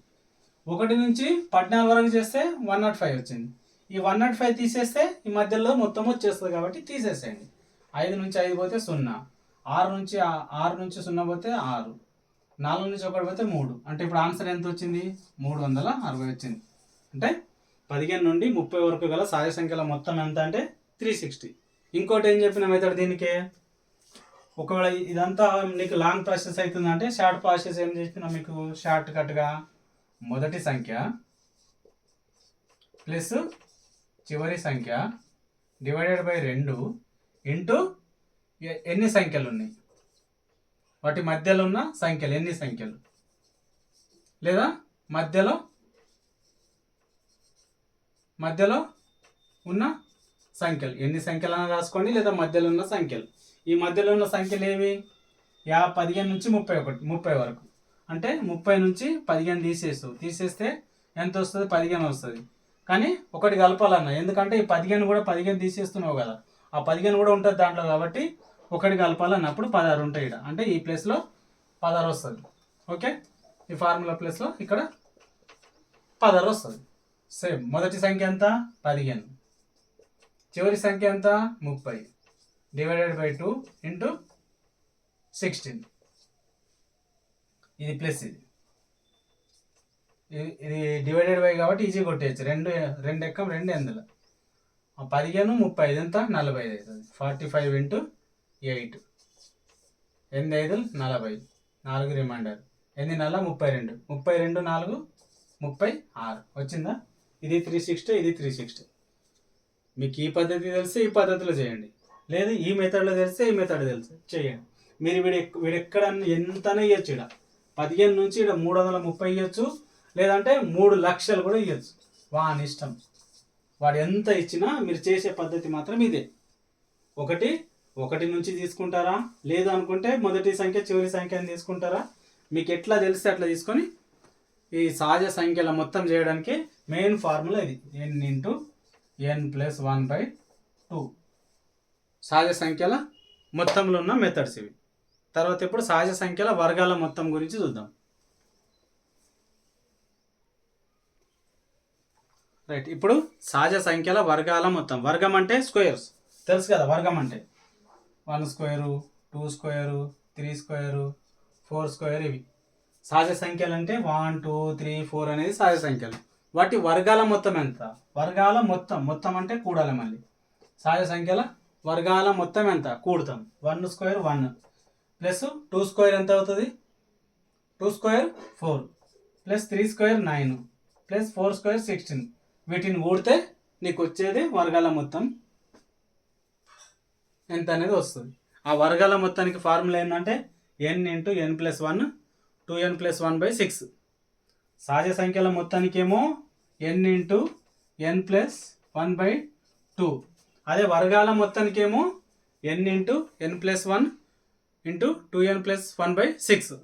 1 నుంచి 14 వరకు చేస్తే 105 వచ్చింది. ఈ 105 తీసేస్తే ఈ మధ్యలో మొత్తం వచ్చేస్తుంది కాబట్టి తీసేసేయండి. 5 నుంచి 5 పోతే 0. 6 నుంచి 0 పోతే 6. 4 నుంచి 1 పోతే 3. అంటే ఇప్పుడు ఆన్సర్ ఎంత వచ్చింది? 360 వచ్చింది. అంటే 15 నుండి 30 వరకు గల సహజ సంఖ్యల మొత్తం ఎంత అంటే 360. ఇంకోటి ఏం చెప్పిన మెథడ్ దీనికే. ఒకవేళ ఇదంతా నీకు లాంగ్ ప్రాసెస్ అవుతుందంటే షార్ట్ ప్రాసెస్ ఏం చెప్పినా మీకు షార్ట్ కట్గా మొదటి సంఖ్య ప్లస్ చివరి సంఖ్య డివైడెడ్ బై 2 ఇంటూ ఎన్ని సంఖ్యలు ఉన్నాయి, వాటి మధ్యలో ఉన్న సంఖ్యలు ఎన్ని సంఖ్యలు, లేదా మధ్యలో ఉన్న సంఖ్యలు ఎన్ని సంఖ్యలు అని రాసుకోండి, లేదా మధ్యలో ఉన్న సంఖ్యలు. ఈ మధ్యలో ఉన్న సంఖ్యలు ఏవి? 15 నుంచి 30 వరకు. అంటే 30 నుంచి 15 తీసేస్తే ఎంత వస్తుంది? 15 వస్తుంది. కానీ 1 కలపాలన్న. ఎందుకంటే ఈ 15 కూడా 15 తీసేస్తున్నావు కదా, ఆ 15 కూడా ఉంటుంది దాంట్లో. కాబట్టి 1 కలపాలన్నప్పుడు 16 ఉంటాయి ఇక్కడ. అంటే ఈ ప్లేస్లో 16 వస్తుంది. ఓకే, ఈ ఫార్ములా ప్లేస్లో ఇక్కడ 16 వస్తుంది. సేమ్ మొదటి సంఖ్య ఎంత? 15. చివరి సంఖ్య ఎంత? 30 డివైడెడ్ బై 2 ఇంటూ 16. ఇది ప్లస్ ఇది డివైడెడ్ బై కాబట్టి ఈజీ కొట్టేయచ్చు. 2 ఎక్కం 2 ఎందులో 15 35 ఎంత? 45 అవుతుంది. 45 ఇంటూ 8. 8 5 40. 4 రిమైండర్. 8 4 32. 32 4 36 వచ్చిందా? ఇది 360, ఇది 360. మీకు ఈ పద్ధతి తెలిస్తే ఈ పద్ధతిలో చేయండి, లేదు ఈ మెథడ్లో తెలిస్తే ఈ మెథడ్ తెలిస్తే చేయండి. మీరు వీడెక్కడ ఎంతనే ఇవ్వచ్చు. ఇక్కడ 15 నుంచి ఇక్కడ 330 ఇవ్వచ్చు, లేదంటే 3 లక్షలు కూడా ఇవ్వచ్చు. వాని ఇష్టం, వాడు ఎంత ఇచ్చినా మీరు చేసే పద్ధతి మాత్రం ఇదే. 1 నుంచి తీసుకుంటారా, లేదు అనుకుంటే మొదటి సంఖ్య చివరి సంఖ్యని తీసుకుంటారా. మీకు ఎట్లా తెలిస్తే అట్లా తీసుకొని ఈ సహజ సంఖ్యల మొత్తం చేయడానికి మెయిన్ ఫార్ములా ఇది, n ఇంటూ n ప్లస్ 1/2 సహజ సంఖ్యల మొత్తంలో ఉన్న మెథడ్స్ ఇవి. తర్వాత ఇప్పుడు సహజ సంఖ్యల వర్గాల మొత్తం గురించి చూద్దాం. రైట్, ఇప్పుడు సహజ సంఖ్యల వర్గాల మొత్తం. వర్గం అంటే స్క్వేర్స్, తెలుసు కదా వర్గం అంటే 1 స్క్వేరు, 2 స్క్వేరు, 3 స్క్వేరు, 4 స్క్వేర్. ఇవి సహజ సంఖ్యలు అంటే 1 2 3 4 అనేది సహజ సంఖ్యలు. వాటి వర్గాల మొత్తం ఎంత? వర్గాల మొత్తం, మొత్తం అంటే కూడాలి. మళ్ళీ సహజ సంఖ్యల వర్గాల మొత్తం ఎంత కూడుతాం. 1 స్క్వేర్ 1 ప్లస్ 2 స్క్వేర్ ఎంత అవుతుంది? 2 square 4 plus 3 square 9 plus 4 square 16. వీటిని కూడితే నీకు వచ్చేది వర్గాల మొత్తం ఎంత అనేది వస్తుంది. ఆ వర్గాల మొత్తానికి ఫార్ములా ఏంటంటే n into n plus 1 2n plus 1/6. సహజ సంఖ్యల మొత్తానికి ఏమో n ఇంటూ n ప్లస్ 1/2. అదే వర్గాల మొత్తానికి ఏమో n into n plus 1 into 2n plus 1/6.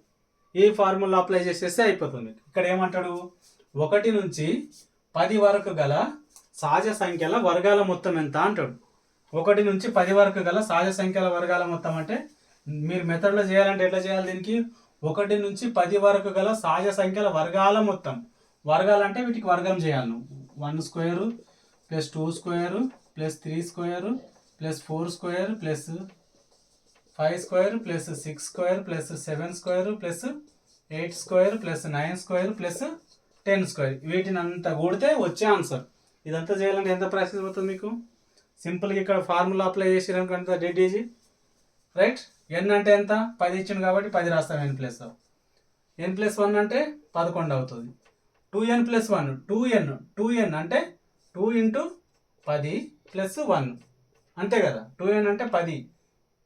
ఈ ఫార్ములా అప్లై చేసేస్తే అయిపోతుంది. ఇక్కడ ఏమంటాడు, 1 నుంచి 10 వరకు గల సహజ సంఖ్యల వర్గాల మొత్తం ఎంత అంటాడు. 1 నుంచి 10 వరకు గల సహజ సంఖ్యల వర్గాల మొత్తం అంటే మీరు మెథడ్లో చేయాలంటే ఎట్లా చేయాలి? దీనికి 1 నుంచి 10 వరకు గల సహజ సంఖ్యల వర్గాల మొత్తం. వర్గాలు అంటే వీటికి వర్గం చేయాలి నువ్వు. 1 square plus 2 square plus 3 square plus 4 square plus 5 square plus 6 square plus 7 square plus 8 square plus 9 square plus 10 square. వీటిని అంతా కూడితే వచ్చే ఆన్సర్. ఇదంతా చేయాలంటే ఎంత ప్రాసెస్ అవుతుంది మీకు? సింపుల్గా ఇక్కడ ఫార్ములా అప్లై చేసినాక అంత డెడ్ ఈజీ. రైట్, n అంటే ఎంత? 10 ఇచ్చింది కాబట్టి 10 రాస్తాం. n ప్లస్ 1 అంటే 11 అవుతుంది. 2n ప్లస్ 1 2n అంటే 2 ఇంటూ 10 ప్లస్ 1 అంతే కదా. 2n అంటే 10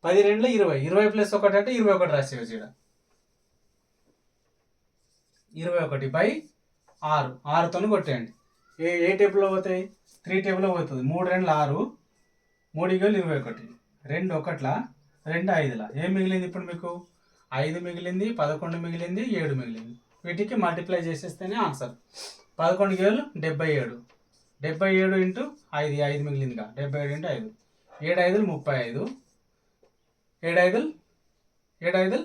10 2 20 20 ప్లస్ 1 అంటే 21 రాసేవచ్చు. ఇక్కడ 21/6 6తో కొట్టేయండి. ఏ టేబుల్లో పోతాయి? 3 టేబుల్లో పోతుంది. 3 2 6 3 21 2 1 2 5. ఏం మిగిలింది ఇప్పుడు మీకు? 5 మిగిలింది, 11 మిగిలింది, 7 మిగిలింది. వీటికి మల్టిప్లై చేసేస్తేనే ఆన్సర్. 11 7 77 77 ఇంటూ 5 5 మిగిలిందిగా 77 ఇంటూ 5 7 5 35 7 5 7 5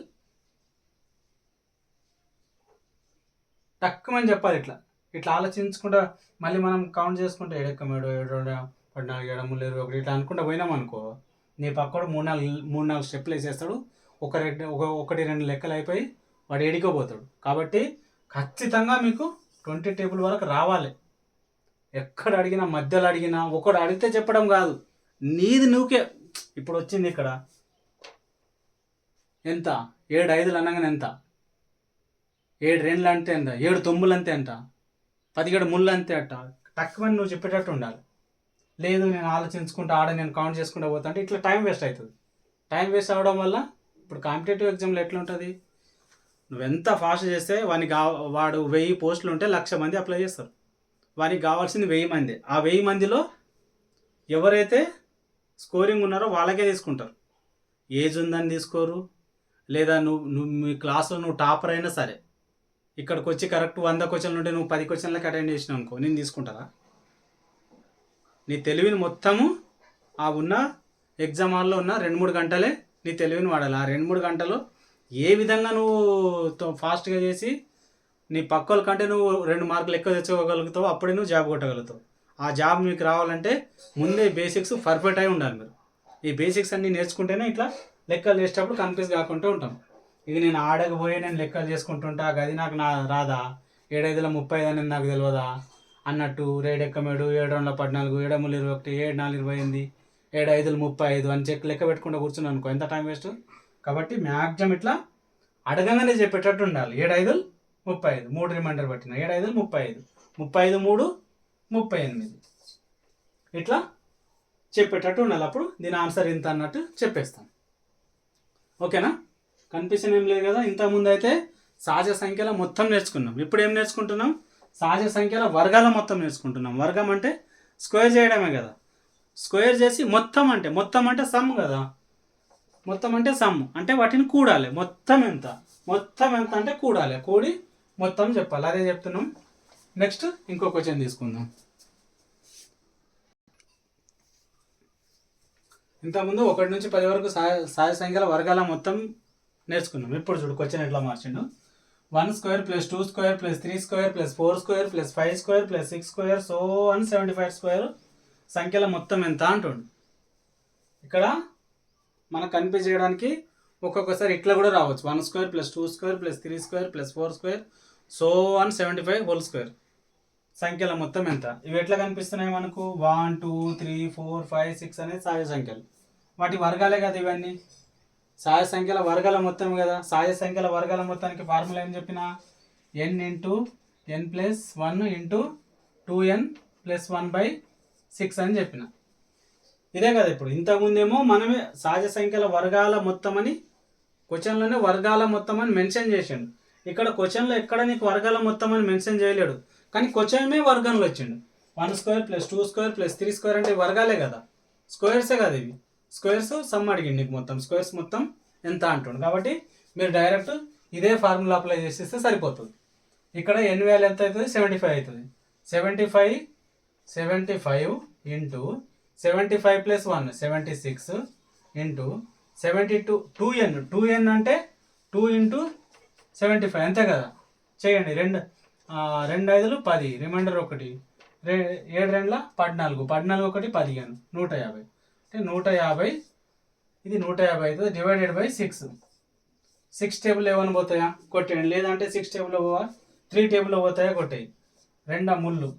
తక్కువని చెప్పాలి. ఇట్లా ఇట్లా ఆలోచించుకుంటా మళ్ళీ మనం కౌంట్ చేసుకుంటే 7 7 7 14 7 3 21 ఇట్లా అనుకుంటా పోయినాం అనుకో, నీ పక్కడు 3 4 స్టెప్లు వేసేస్తాడు. 1 2 లెక్కలు అయిపోయి వాడు ఎడికోపోతాడు. కాబట్టి ఖచ్చితంగా మీకు 20 టేబుల్ వరకు రావాలి. ఎక్కడ అడిగినా, మధ్యలో అడిగినా, ఒకడు అడిగితే చెప్పడం కాదు, నీది నువ్వుకే. ఇప్పుడు వచ్చింది ఇక్కడ ఎంత? 7 5 అనగానే ఎంత? 7 2 అంటే ఎంత? 7 9 అంతే అంట. 17 3 అంతే అంట. తక్కువని నువ్వు చెప్పేటట్టు ఉండాలి. లేదు నేను ఆలోచించుకుంటా నేను కౌంట్ చేసుకుంటూ పోతా అంటే ఇట్లా టైం వేస్ట్ అవుతుంది. టైం వేస్ట్ అవ్వడం వల్ల ఇప్పుడు కాంపిటేటివ్ ఎగ్జామ్లో ఎట్లుంటుంది, నువ్వెంత ఫాస్ట్ చేస్తే వాడు 1000 పోస్టులు ఉంటే 1,00,000 మంది అప్లై చేస్తారు. వానికి కావాల్సింది 1000 మంది. ఆ 1000 మందిలో ఎవరైతే స్కోరింగ్ ఉన్నారో వాళ్ళకే తీసుకుంటారు. ఏజ్ ఉందని తీసుకోరు. లేదా నువ్వు మీ క్లాస్లో నువ్వు టాపర్ అయినా సరే ఇక్కడికి వచ్చి కరెక్ట్ 100 క్వశ్చన్లు ఉంటే నువ్వు 10 క్వశ్చన్లకు అటెండ్ చేసినావు అనుకో, నేను తీసుకుంటారా? నీ తెలివిని మొత్తము ఆ ఉన్న ఎగ్జామ్ హాల్లో ఉన్న 2-3 గంటలే నీ తెలివిని వాడాలి. ఆ 2-3 గంటలు ఏ విధంగా నువ్వు ఫాస్ట్గా చేసి నీ పక్కల కంటే నువ్వు 2 మార్కులు ఎక్కువ తెచ్చుకోగలుగుతావు, అప్పుడే నువ్వు జాబ్ కొట్టగలుగుతావు. ఆ జాబ్ మీకు రావాలంటే ముందే బేసిక్స్ పర్ఫెక్ట్ అయి ఉండాలి. మీరు ఈ బేసిక్స్ అన్నీ నేర్చుకుంటేనే ఇట్లా లెక్కలు చేసేటప్పుడు కన్ఫ్యూజ్ కాకుండా ఉంటాం. ఇది నేను ఆడకపోయి నేను లెక్కలు చేసుకుంటుంటా, గది నాకు రాదా, 7 5 35 అనేది నాకు తెలియదా అన్నట్టు 7 1 7 7 2 14 7 3 21 7 4 28 7 5 35 అని చెక్ లెక్క పెట్టుకుంటూ కూర్చున్నాను అనుకో, ఎంత టైం వేస్ట్. కాబట్టి మ్యాక్సిమం ఇట్లా అడగంగానే చెప్పేటట్టు ఉండాలి. 7 5 35 3 రిమైండర్ పట్టిన 7 5 35 35 3 38 ఇట్లా చెప్పేటట్టు ఉండాలి. అప్పుడు దీని ఆన్సర్ ఇంత అన్నట్టు చెప్పేస్తాం. ఓకేనా? కన్ఫ్యూషన్ ఏం లేదు కదా. ఇంతకుముందు అయితే సహజ సంఖ్యల మొత్తం నేర్చుకున్నాం. ఇప్పుడు ఏం నేర్చుకుంటున్నాం? సహజ సంఖ్యల వర్గాల మొత్తం నేర్చుకుంటున్నాం. వర్గం అంటే స్క్వేర్ చేయడమే కదా. స్క్వేర్ చేసి మొత్తం అంటే సమ్ కదా. మొత్తం అంటే సమ్ అంటే వాటిని కూడాలి. మొత్తం ఎంత అంటే కూడాలి, కూడి మొత్తం చెప్పాలి. అదే చెప్తున్నాం. నెక్స్ట్ ఇంకో క్వశ్చన్ తీసుకుందాం. ఇంతకుముందు 1 నుంచి 10 వరకు సహజ సంఖ్యల వర్గాల మొత్తం నేర్చుకున్నాం. ఇప్పుడు చూడు క్వశ్చన్ ఎట్లా మార్చిండు. 1 square plus 2 square plus 3 square plus 4 square plus 5 square plus 6 square so 175 square సంఖ్యల మొత్తం ఎంత అంటుండు. ఇక్కడ మనకు కన్ఫ్యూజ్ చేయడానికి ఒక్కొక్కసారి ఇట్లా కూడా రావచ్చు. 1 square plus 2 square plus 3 square plus 4 square so 175 whole square సంఖ్యల మొత్తం ఎంత. ఇవి ఎట్లా కనిపిస్తున్నాయి మనకు? 1 2 3 4 5 6 అనేది సహజ సంఖ్యలు. వాటి వర్గాలే కదా ఇవన్నీ. సహజ సంఖ్యల వర్గాల మొత్తం కదా. సహజ సంఖ్యల వర్గాల మొత్తానికి ఫార్ములా ఏం చెప్పిన? n into n plus 1 into 2n plus 1/6 అని చెప్పిన. ఇదే కదా. ఇప్పుడు ఇంతకుముందేమో మనమే సహజ సంఖ్యల వర్గాల మొత్తం అని క్వశ్చన్లోనే వర్గాల మొత్తం అని మెన్షన్ చేసిండు. ఇక్కడ క్వశ్చన్లో ఎక్కడ నీకు వర్గాల మొత్తం అని మెన్షన్ చేయలేడు, కానీ క్వశ్చన్ వర్గంలో వచ్చిండు. 1 square plus 2 square plus 3 square అంటే వర్గాలే కదా, స్క్వేర్సే కదా ఇవి. స్క్వేర్స్ సమ్ అడిగింది నీకు, మొత్తం స్క్వేర్స్ మొత్తం ఎంత అంటుండు. కాబట్టి మీరు డైరెక్ట్ ఇదే ఫార్ములా అప్లై చేసేస్తే సరిపోతుంది. ఇక్కడ n వాల్యూ ఎంత అవుతుంది? 75 అవుతుంది. 75 ఇంటూ 75 ప్లస్ 1 76 ఇంటూ 72 2n అంటే 2 ఇంటూ 75 అంతే కదా. చేయండి. 2 5 10 రిమైండర్ 1 7 2 14 14 1 15 150 అంటే 150. ఇది 150 అవుతుంది. Divided by 6. 6 టేబుల్ ఏమైనా పోతాయా? కొట్టేయండి. లేదంటే 6 టేబుల్లో పోవా, 3 టేబుల్లో పోతాయా? కొట్టేయి. 2 ముళ్ళు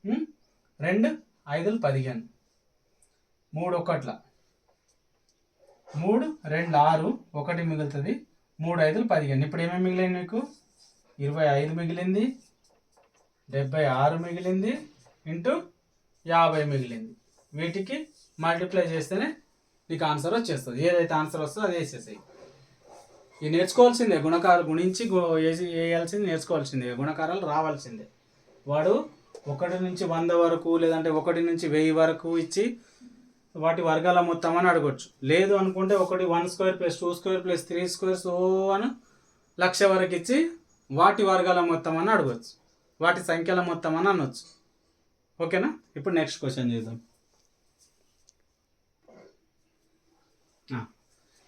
2 5 15 3 1 3 2 6 1 మిగులుతుంది. 3 5 15. ఇప్పుడు ఏమేమి మిగిలింది నీకు? 25 మిగిలింది, 76 మిగిలింది, ఇంటూ 50 మిగిలింది. వీటికి మల్టిప్లై చేస్తేనే నీకు ఆన్సర్ వచ్చేస్తుంది. ఏదైతే ఆన్సర్ వస్తుందో అది వేసేసాయి. ఇది నేర్చుకోవాల్సిందే. గుణకారాలు గుణించి వేయాల్సింది నేర్చుకోవాల్సిందే. గుణకారాలు రావాల్సిందే. వాడు 1 నుంచి 100 వరకు లేదంటే 1 నుంచి 1000 వరకు ఇచ్చి వాటి వర్గాల మొత్తం అని అడగొచ్చు. లేదు అనుకుంటే 1 square plus 2 square plus 3 square so అని 1,00,000 వరకు ఇచ్చి వాటి వర్గాల మొత్తం అని అడగవచ్చు, వాటి సంఖ్యల మొత్తం అని అనొచ్చు. ఓకేనా? ఇప్పుడు నెక్స్ట్ క్వశ్చన్ చేద్దాం.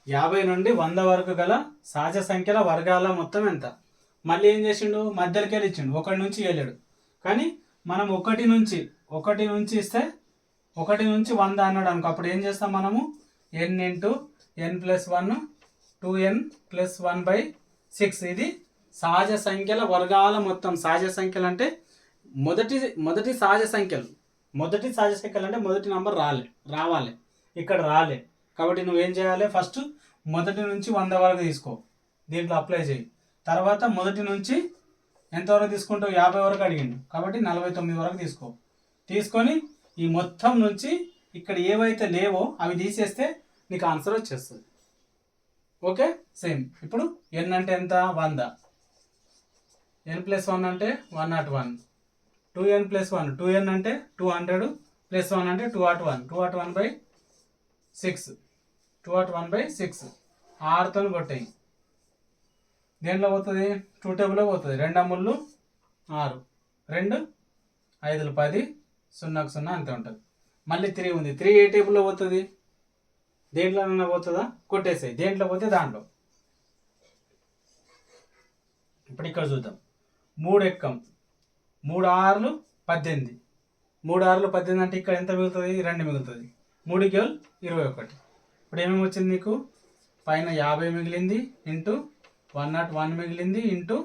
50 నుండి 100 వరకు గల సహజ సంఖ్యల వర్గాల మొత్తం ఎంత? మళ్ళీ ఏం చేసిండు? మధ్యలోకి వెళ్ళి ఇచ్చిండు. 1 నుంచి వెళ్ళాడు. కానీ మనం 1 నుంచి ఇస్తే 1 నుంచి 100 అన్నాడు అనుకో, అప్పుడు ఏం చేస్తాం మనము? n into n plus 1 2n plus 1/6. ఇది సహజ సంఖ్యల వర్గాల మొత్తం. సహజ సంఖ్యలు అంటే మొదటి సహజ సంఖ్యలు. మొదటి సహజ సంఖ్యలు అంటే మొదటి నంబర్ రావాలి. ఇక్కడ రాలే కాబట్టి నువ్వేం చేయాలి? ఫస్ట్ 1 నుంచి 100 వరకు తీసుకో, దీంట్లో అప్లై చేయి. తర్వాత 1 నుంచి ఎంతవరకు తీసుకుంటావు? 50 వరకు అడిగిండు కాబట్టి 49 వరకు తీసుకొని ఈ మొత్తం నుంచి ఇక్కడ ఏవైతే లేవో అవి తీసేస్తే నీకు ఆన్సర్ వచ్చేస్తుంది. Okay, same. ఇప్పుడు n అంటే ఎంత? 100. n ప్లస్ 1 అంటే 101. 2n ప్లస్ 1 2n అంటే 200 ప్లస్ 1 అంటే 201. 201/6 201/6 6తో కొట్టాయి. దేంట్లో పోతుంది? 2 టేబుల్లో పోతుంది. 2 ముళ్ళు 6 2 5 10 0 0 అంతే ఉంటుంది. మళ్ళీ 3 ఉంది. 3 ఏ టేబుల్లో పోతుంది? దేంట్లోనైనా పోతుందా? కొట్టేసాయి. దేంట్లో పోతే దాంట్లో. ఇప్పుడు ఇక్కడ చూద్దాం. 3 ఎక్కం 3 6 18. 3 6 18 అంటే ఇక్కడ ఎంత మిగులుతుంది? 2 మిగులుతుంది. 3 కేవలం 21. ఇప్పుడు ఏమేమి వచ్చింది నీకు? పైన 50 మిగిలింది ఇంటూ 101 మిగిలింది ఇంటూ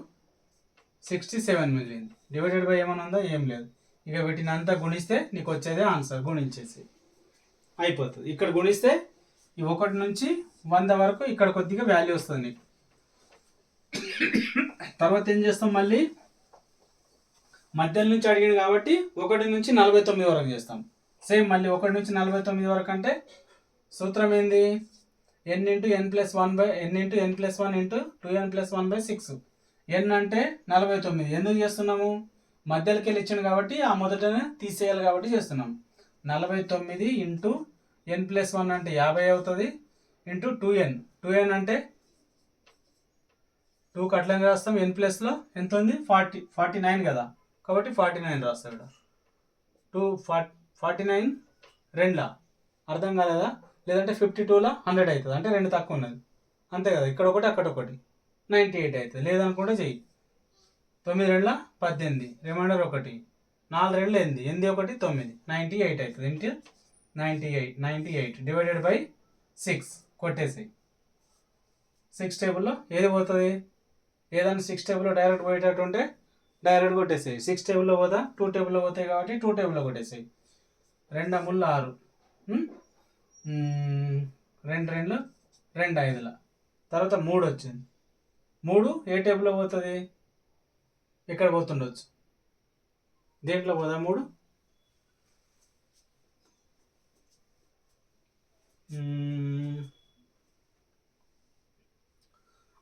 67 మిగిలింది. డివైడెడ్ బై ఏమైనా ఉందా? ఏం లేదు. ఇక వీటినంతా గుణిస్తే నీకు వచ్చేదే ఆన్సర్. గుణించేసి అయిపోతుంది. ఇక్కడ గుణిస్తే ఈ 1 నుంచి 100 వరకు ఇక్కడ కొద్దిగా వాల్యూ వస్తుంది నీకు. తర్వాత ఏం చేస్తాం? మళ్ళీ మధ్యలో నుంచి అడిగాడు కాబట్టి 1 నుంచి 49 వరకు చేస్తాం. సేమ్ మళ్ళీ 1 నుంచి 49 వరకు అంటే సూత్రం ఏంది? n into n plus 1 into 2n plus 1/6. n అంటే 49. ఎందుకు చేస్తున్నాము? మధ్యలోకి వెళ్ళి ఇచ్చాను కాబట్టి ఆ మొదటనే తీసేయాలి కాబట్టి చేస్తున్నాం. 49 ఇంటూ n ప్లస్ 1 అంటే 50 అవుతుంది. ఇంటూ 2n అంటే 2 కట్లని రాస్తాం. n ప్లస్లో ఎంత ఉంది? 49 కదా. కాబట్టి 49 రాస్తాడు. 49 రెండులా అర్థం కాలేదా? లేదంటే 52లా 100 అవుతుంది, అంటే 2 తక్కువ ఉన్నది అంతే కదా. ఇక్కడ ఒకటి అక్కడ ఒకటి 98 అవుతుంది. లేదనుకుంటే చెయ్యి. 9 రెండులా 18, రిమైండర్ 1, 4 రెండులు 8, 8 1 9, 98 అవుతుంది. ఇంటి 98 డివైడెడ్ బై 6 కొట్టేసాయి. 6 టేబుల్లో ఏది పోతుంది? ఏదైనా 6 టేబుల్లో డైరెక్ట్ పోయేటట్టు ఉంటే డైరెక్ట్ కొట్టేసాయి. 6 టేబుల్లో పోతా 2 టేబుల్లో పోతాయి కాబట్టి 2 టేబుల్లో కొట్టేసాయి. 2 ముళ్ళు 6, 2 రెండులు 2 5ల తర్వాత 3 వచ్చింది. 3 ఏ టేబుల్లో పోతుంది? ఇక్కడ పోతుండొచ్చు. దేంట్లో పోదా 3?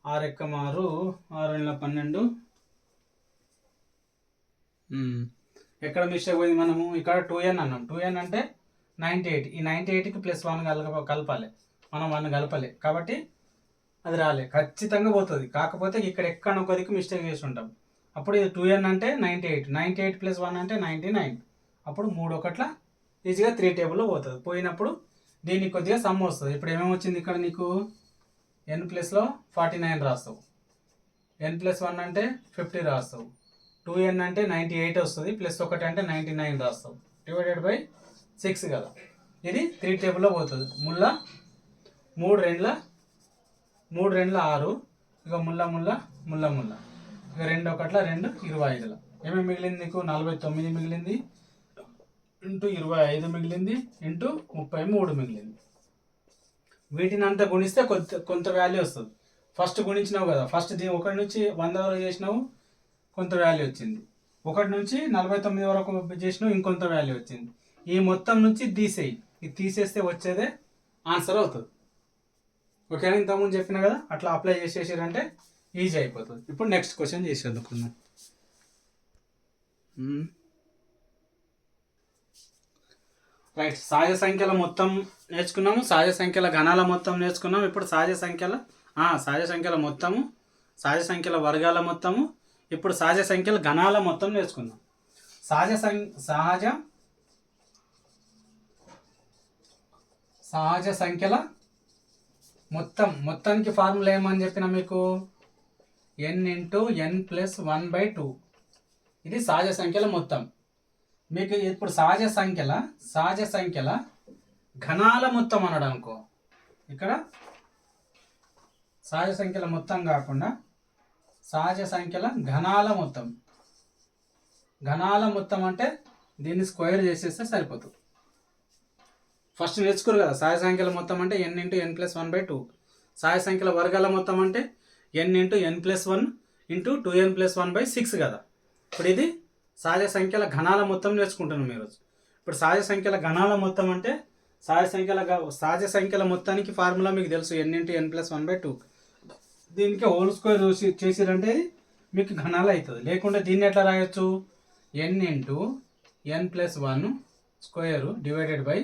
6 ఎక్క 6, 6 12. ఎక్కడ మిస్టేక్ పోయింది? మనము ఇక్కడ 2n అన్నాం. 2n అంటే 98. ఈ 98కి +1 కలపాలి. మనం 1 కలపలే కాబట్టి అది రాలే. ఖచ్చితంగా పోతుంది. కాకపోతే ఇక్కడ ఎక్కడ ఒకదికి మిస్టేక్ చేసి ఉంటాం. అప్పుడు ఇది 2n అంటే 98, 98 + 1 అంటే 99. అప్పుడు 3 ఒకట్ల ఈజీగా 3 టేబుల్లో పోతుంది. పోయినప్పుడు దీనికి కొద్దిగా సమ్ వస్తుంది. ఇప్పుడు ఏమేమి వచ్చింది ఇక్కడ నీకు? n ప్లస్లో 49 రాస్తావు, n+1 అంటే 50 రాస్తావు, 2n అంటే 98 వస్తుంది, +1 అంటే 99 రాస్తావు, డివైడెడ్ బై 6 కదా. ఇది 3 టేబుల్లో పోతుంది. 3 రెండ్ల 6, ఇక ముళ్ళ ఇక 2 1 2 25. ఏమేమి మిగిలింది నీకు? 49 మిగిలింది, ఇంటూ 25 మిగిలింది, ఇంటూ 33 మిగిలింది. వీటిని అంతా గుణిస్తే కొంత వాల్యూ వస్తుంది. ఫస్ట్ గుణించినావు కదా, ఫస్ట్ 1 నుంచి 100 వరకు చేసినావు, కొంత వాల్యూ వచ్చింది. 1 నుంచి 49 వరకు చేసినావు, ఇంకొంత వాల్యూ వచ్చింది. ఈ మొత్తం నుంచి తీసేయి. ఇది తీసేస్తే వచ్చేదే ఆన్సర్ అవుతుంది. ఓకేనా? ఇంతకుముందు చెప్పినా కదా, అట్లా అప్లై చేసేసారంటే ఈజీ అయిపోతుంది. ఇప్పుడు నెక్స్ట్ క్వశ్చన్ చేసేందుకున్నాం. రైట్, సహజ సంఖ్యల మొత్తం నేర్చుకున్నాము, సహజ సంఖ్యల ఘనాల మొత్తం నేర్చుకున్నాము. ఇప్పుడు సహజ సంఖ్యల మొత్తము, సహజ సంఖ్యల వర్గాల మొత్తము, ఇప్పుడు సహజ సంఖ్యల ఘనాల మొత్తం నేర్చుకుందాం. సహజ సంఖ్యల మొత్తానికి ఫార్ములా ఏమని చెప్పిన మీకు? n × n+1/2. ఇది సహజ సంఖ్యల మొత్తం. మీకు ఇప్పుడు సహజ సంఖ్యల ఘనాల మొత్తం అనడం అనుకో. ఇక్కడ సహజ సంఖ్యల మొత్తం కాకుండా సహజ సంఖ్యల ఘనాల మొత్తం అంటే దీన్ని స్క్వేర్ చేసేస్తే సరిపోతుంది. ఫస్ట్ నేర్చుకోరు కదా, సహజ సంఖ్యల మొత్తం అంటే n × n+1/2. సహజ సంఖ్యల వర్గాల మొత్తం అంటే n × n+1 × 2n+1/6 కదా. ఇప్పుడు ఇది సహజ సంఖ్యల ఘనాల మొత్తం నేర్చుకుంటున్నాం ఈరోజు. ఇప్పుడు సహజ సంఖ్యల ఘనాల మొత్తం అంటే సహజ సంఖ్యల మొత్తానికి ఫార్ములా మీకు తెలుసు, n × n+1/2. దీనికి హోల్ స్క్వేర్ చేసిరంటే మీకు ఘనాలు అవుతుంది. లేకుంటే దీన్ని ఎట్లా రాయొచ్చు? n × n+1 square divided by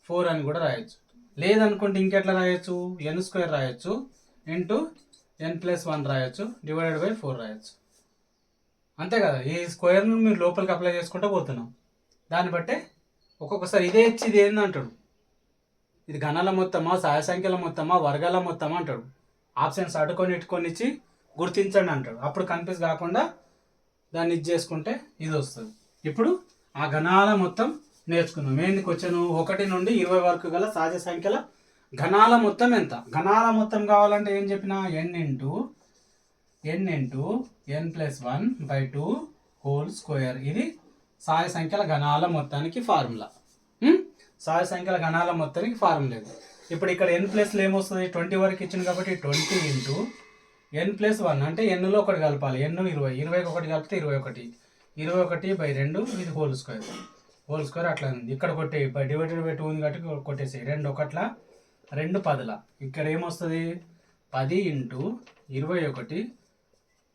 4 అని కూడా రాయొచ్చు. లేదనుకుంటే ఇంకెట్లా రాయొచ్చు? n² రాయొచ్చు, ఇంటూ n+1 రాయొచ్చు, డివైడెడ్ బై 4 రాయొచ్చు. అంతే కదా. ఈ స్క్వేర్ను మీరు లోపలికి అప్లై చేసుకుంటూ పోతున్నాం. దాన్ని బట్టే ఒక్కొక్కసారి ఇదే ఇచ్చి ఇది ఏందంటాడు, ఇది ఘనాల మొత్తమా, సహజ సంఖ్యల మొత్తమా, వర్గాల మొత్తమా అంటాడు. ఆప్షన్స్ అటుకొని ఇటుకొని ఇచ్చి గుర్తించండి అంటాడు. అప్పుడు కన్ఫ్యూజ్ కాకుండా దాన్ని ఇది చేసుకుంటే ఇది వస్తుంది. ఇప్పుడు ఆ ఘనాల మొత్తం నేర్చుకుందాం. ఏంది క్వశ్చన్? 1 నుండి 20 వరకు గల సహజ సంఖ్యల ఘనాల మొత్తం ఎంత? ఘనాల మొత్తం కావాలంటే ఏం చెప్పినా? n × n+1/2 whole square. ఇది సహజ సంఖ్యల ఘనాల మొత్తానికి ఫార్ములా. సహజ సంఖ్యల ఘనాల మొత్తానికి ఫార్ములా లేదు. ఇప్పుడు ఇక్కడ n+లో ఏమొస్తుంది? 20 వరకు ఇచ్చింది కాబట్టి 20 × n+1 అంటే nలో 1 కలపాలి. n 20, 20కి 1 కలిపితే 21, 21/2 ఇది హోల్ స్క్వేర్ అట్లా ఉంది. ఇక్కడ కొట్టే డివైడెడ్ బై 2 ఉంది కాబట్టి కొట్టేసాయి. 2 1 2 10. ఇక్కడ ఏమొస్తుంది? 10 × 21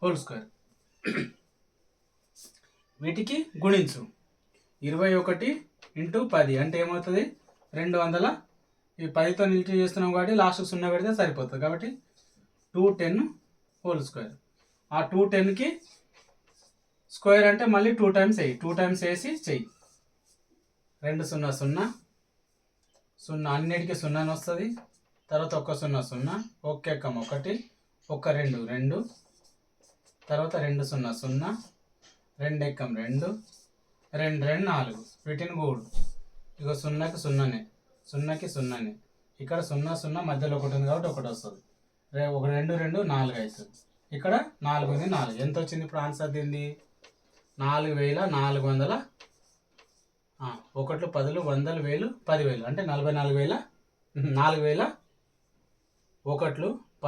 హోల్ స్క్వేర్. వీటికి గుణించు. 21 × 10 అంటే ఏమవుతుంది? 200. ఈ 10తో నిలిచి చేస్తున్నాం కాబట్టి లాస్ట్ 0 పెడితే సరిపోతుంది. కాబట్టి 210 హోల్ స్క్వేర్. ఆ 210కి స్క్వేర్ అంటే మళ్ళీ 2 టైమ్స్ వేయి, 2 టైమ్స్ వేసి చెయ్యి. 2 0 0 0, అన్నిటికీ 0 అని వస్తుంది. తర్వాత 1 0 0, 1 ఎక్కం 1, 1 2 2, తర్వాత 2 0 0, 2 ఎక్కం 2, 2 2 4, వీటిని కూడు. ఇక 0కి 0నే, 0కి 0నే, ఇక్కడ 0 0 మధ్యలో 1 ఉంది కాబట్టి 1 వస్తుంది. 1 2 2 4 అవుతుంది. ఇక్కడ 4 ఉంది, 4 ఎంత వచ్చింది ఇప్పుడు ఆన్సర్ దీనిది? 4400. 1 10 100 1000 10,000 అంటే 44,000. 4000 1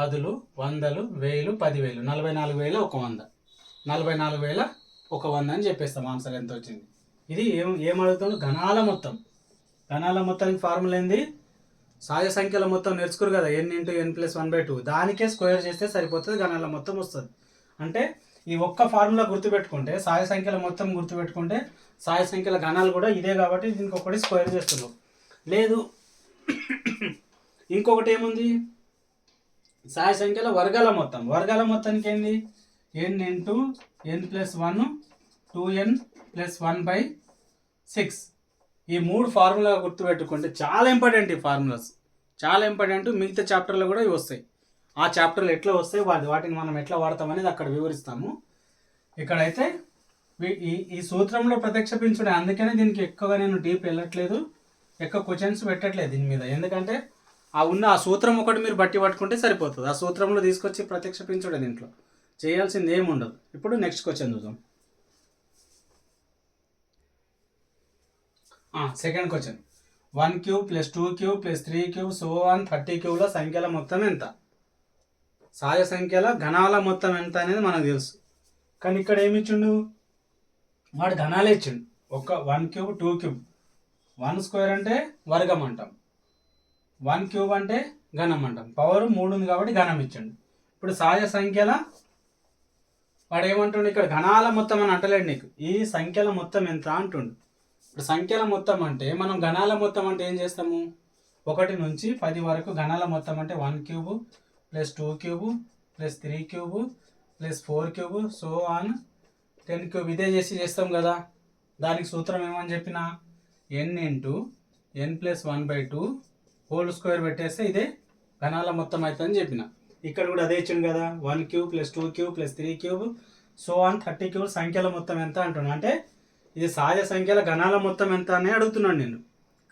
10 100 1000 10,000 44,100. 44,100 అని చెప్పేస్తాం. ఆన్సర్ ఎంత వచ్చింది? ఇది ఏమడుగుతాడు? ఘనాల మొత్తం. ఘనాల మొత్తానికి ఫార్ములా ఏంది? సహజ సంఖ్యల మొత్తం నేర్చుకోరు కదా, n × n + 1/2, దానికే స్క్వేర్ చేస్తే సరిపోతుంది, ఘనాల మొత్తం వస్తుంది. అంటే ఈ ఒక్క ఫార్ములా గుర్తుపెట్టుకుంటే, సహజ సంఖ్యల మొత్తం గుర్తుపెట్టుకుంటే, సహజ సంఖ్యల ఘనాలు కూడా ఇదే కాబట్టి దీనికి ఒకటి స్క్వేర్ చేస్తున్నాం. లేదు ఇంకొకటి ఏముంది? సహజ సంఖ్యల వర్గాల మొత్తం. వర్గాల మొత్తానికి ఏంది? n × n + 1 2n + 1/6. ఈ 3 ఫార్ములా గుర్తుపెట్టుకుంటే చాలా ఇంపార్టెంట్. ఈ ఫార్ములాస్ చాలా ఇంపార్టెంట్. మిగతా చాప్టర్లో కూడా ఇవి వస్తాయి. ఆ చాప్టర్లు ఎట్లా వస్తాయి, వాటిని మనం ఎట్లా వాడతాం అనేది అక్కడ వివరిస్తాము. ఇక్కడైతే ఈ సూత్రంలో ప్రత్యక్షపించుడే. అందుకనే దీనికి ఎక్కువగా నేను డీప్ వెళ్ళట్లేదు, ఎక్కువ క్వశ్చన్స్ పెట్టట్లేదు దీని మీద. ఎందుకంటే ఆ సూత్రం ఒకటి మీరు బట్టి పట్టుకుంటే సరిపోతుంది. ఆ సూత్రంలో తీసుకొచ్చి ప్రత్యక్షపించుడే, దీంట్లో చేయాల్సింది ఏమి ఉండదు. ఇప్పుడు నెక్స్ట్ క్వశ్చన్ చూద్దాం. Second question. 1³ + 2³ + 3³ సో ఆన్ 30³ సంఖ్యల మొత్తం ఎంత? సహజ సంఖ్యల ఘనాల మొత్తం ఎంత అనేది మనకు తెలుసు. కానీ ఇక్కడ ఏమి ఇచ్చిండు? వాడు ఘనాలే ఇచ్చిండు. 1³ 2³ 1 స్క్వేర్ అంటే వర్గం అంటాం, 1³ అంటే ఘనం అంటాం. పవర్ 3 ఉంది కాబట్టి ఘనం ఇచ్చిండు. ఇప్పుడు సహజ సంఖ్యల వాడు ఏమంటుండు? ఇక్కడ ఘనాల మొత్తం అని అంటలేడు నీకు, ఈ సంఖ్యల మొత్తం ఎంత అంటుండు. ఇప్పుడు సంఖ్యల మొత్తం అంటే మనం ఘనాల మొత్తం అంటే ఏం చేస్తాము? 1 నుంచి 10 వరకు ఘనాల మొత్తం అంటే 1³ + 2³ + 3³ + 4³ సో ఆన్ 10³ ఇదే చేస్తాం కదా. దానికి సూత్రం ఏమని చెప్పిన? n × n + 1/2 హోల్ స్క్వేర్ పెట్టేస్తే ఇదే ఘనాల మొత్తం అవుతుందని చెప్పిన. ఇక్కడ కూడా అదే ఇచ్చింది కదా, 1³ + 2³ + 3³ సో ఆన్ 30³ సంఖ్యల మొత్తం ఎంత అంటున్నా. అంటే ఇది సహజ సంఖ్యల ఘనాల మొత్తం ఎంత అని అడుగుతున్నాను నేను.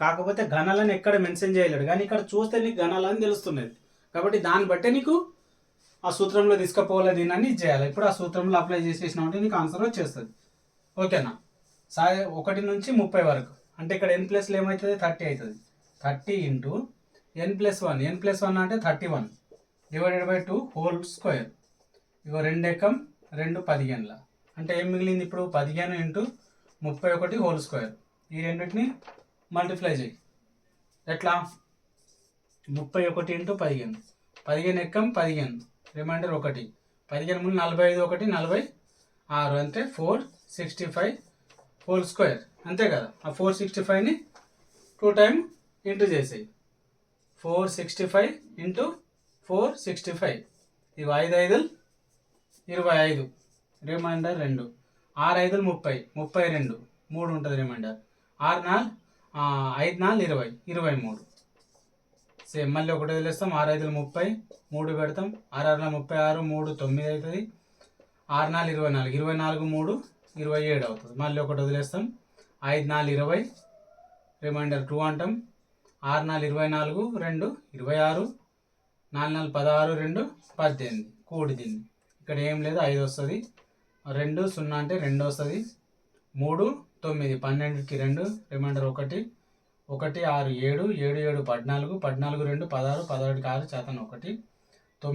కాకపోతే ఘనాలను ఎక్కడ మెన్షన్ చేయలేడు, కానీ ఇక్కడ చూస్తే నీకు ఘనాలని తెలుస్తున్నది కాబట్టి దాన్ని బట్టే నీకు ఆ సూత్రంలో తీసుకుపోవాలి, దీన్ని చేయాలి. ఇప్పుడు ఆ సూత్రంలో అప్లై చేసేసినామంటే నీకు ఆన్సర్ వచ్చేస్తుంది. ఓకేనా? 1 నుంచి 30 వరకు అంటే ఇక్కడ n ప్లస్లో ఏమవుతుంది? 30 అవుతుంది. 30 × n + 1. n + 1 అంటే 31 / 2 హోల్ స్క్వేర్. ఇగో 2 ఎక్కం 2 15ల అంటే ఏం మిగిలింది ఇప్పుడు? 15 × 31 హోల్ స్క్వేర్. ఈ రెండింటిని మల్టిప్లై చేయి. ఎట్లా? 31 × 15, 15 ఎక్కం 15, రిమైండర్ 1, 15 ముందు 45 1 46 అంటే 465 హోల్ స్క్వేర్. అంతే కదా. ఆ 465ని 2 టైమ్ ఇంటూ చేసేయి. 465 × 465 ఇవి 5 5 25, రిమైండర్ 2, 6 5 30, 32, 3 ఉంటుంది రిమైండర్, 6 4 5 4 20, 23. సేమ్ మళ్ళీ 1 వదిలేస్తాం. 6 5 30, 3 పెడతాం, 6 6 36, 3 9 అవుతుంది, 6 4 24, 24 3 27 అవుతుంది. మళ్ళీ 1 వదిలేస్తాం, 5 4 20, రిమైండర్ 2 అంటాం, 6 4 24 2 26, 4 4 16 2 18. కూడి దీన్ని ఇక్కడ ఏం లేదు, 5 వస్తుంది, 2 0 అంటే 2 వస్తుంది, 3 9 12కి 2, రిమైండర్ 1 1 6 7 7 7 14 14 2 16 16కి 6 చేతన 1 9 2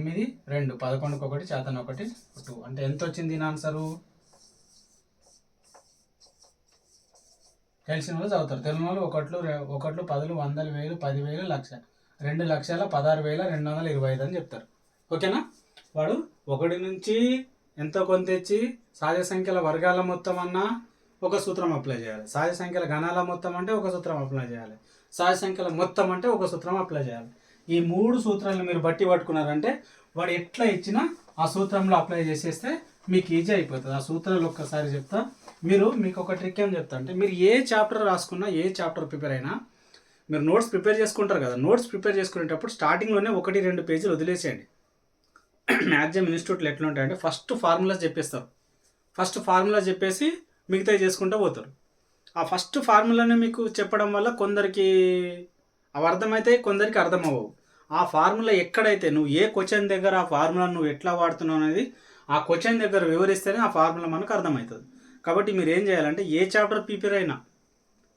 11కి 1 చేతన 1 2 అంటే ఎంత వచ్చింది దీని ఆన్సరు? తెలిసిన వాళ్ళు చదువుతారు, తెలియని వాళ్ళు 1 10 100 1000 10,000 లక్ష 2,16,225 అని చెప్తారు. ఓకేనా? వాడు 1 నుంచి ఎంతో కొంత తెచ్చి సహజ సంఖ్యల వర్గాల మొత్తం అన్నా ఒక సూత్రం అప్లై చేయాలి, సహజ సంఖ్యల గణాల మొత్తం అంటే ఒక సూత్రం అప్లై చేయాలి, సహజ సంఖ్యల మొత్తం అంటే ఒక సూత్రం అప్లై చేయాలి. ఈ 3 సూత్రాలను మీరు బట్టి పట్టుకున్నారంటే వాడు ఎట్లా ఇచ్చినా ఆ సూత్రంలో అప్లై చేసేస్తే మీకు ఈజీ అయిపోతుంది. ఆ సూత్రాలు ఒక్కసారి చెప్తా. మీకు ఒక ట్రిక్ ఏం చెప్తా అంటే, మీరు ఏ చాప్టర్ రాసుకున్నా, ఏ చాప్టర్ ప్రిపేర్ అయినా, మీరు నోట్స్ ప్రిపేర్ చేసుకుంటారు కదా, నోట్స్ ప్రిపేర్ చేసుకునేటప్పుడు స్టార్టింగ్లోనే 1-2 పేజీలు వదిలేసేయండి. మ్యాక్సిమం ఇన్స్టిట్యూట్లో ఎట్లా ఉంటాయంటే ఫస్ట్ ఫార్ములాస్ చెప్పేస్తారు. ఫస్ట్ ఫార్ములాస్ చెప్పేసి మిగతా చేసుకుంటూ పోతారు. ఆ ఫస్ట్ ఫార్ములాని మీకు చెప్పడం వల్ల కొందరికి అవి అర్థమవుతాయి, కొందరికి అర్థం అవ్వవు. ఆ ఫార్ములా ఎక్కడైతే నువ్వు ఏ క్వశ్చన్ దగ్గర ఆ ఫార్ములా నువ్వు ఎట్లా వాడుతున్నావు అనేది ఆ క్వశ్చన్ దగ్గర వివరిస్తేనే ఆ ఫార్ములా మనకు అర్థమవుతుంది. కాబట్టి మీరు ఏం చేయాలంటే ఏ చాప్టర్ ప్రిపేర్ అయినా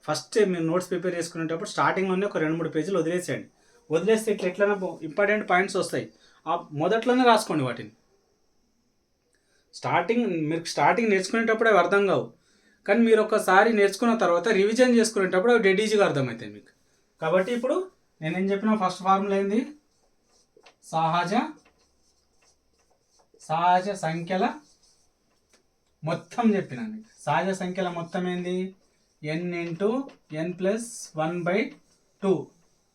ఫస్ట్ మీరు నోట్స్ ప్రిపేర్ చేసుకునేటప్పుడు స్టార్టింగ్లోనే ఒక 2-3 పేజీలు వదిలేసేయండి. వదిలేస్తే ఇట్లా ఎట్లైనా ఇంపార్టెంట్ పాయింట్స్ వస్తాయి. ఆ మొదట్లోనే రాసుకోండి వాటిని. మీరు స్టార్టింగ్ నేర్చుకునేటప్పుడు అవి అర్థం కావు, కానీ మీరు ఒకసారి నేర్చుకున్న తర్వాత రివిజన్ చేసుకునేటప్పుడు అవి డెడ్ ఈజీగా అర్థమవుతాయి మీకు. కాబట్టి ఇప్పుడు నేనేం చెప్పిన ఫస్ట్ ఫార్ములా ఏంది, సహజ సంఖ్యల మొత్తం చెప్పిన మీకు. సహజ సంఖ్యల మొత్తం ఏంది, n × n+1/2.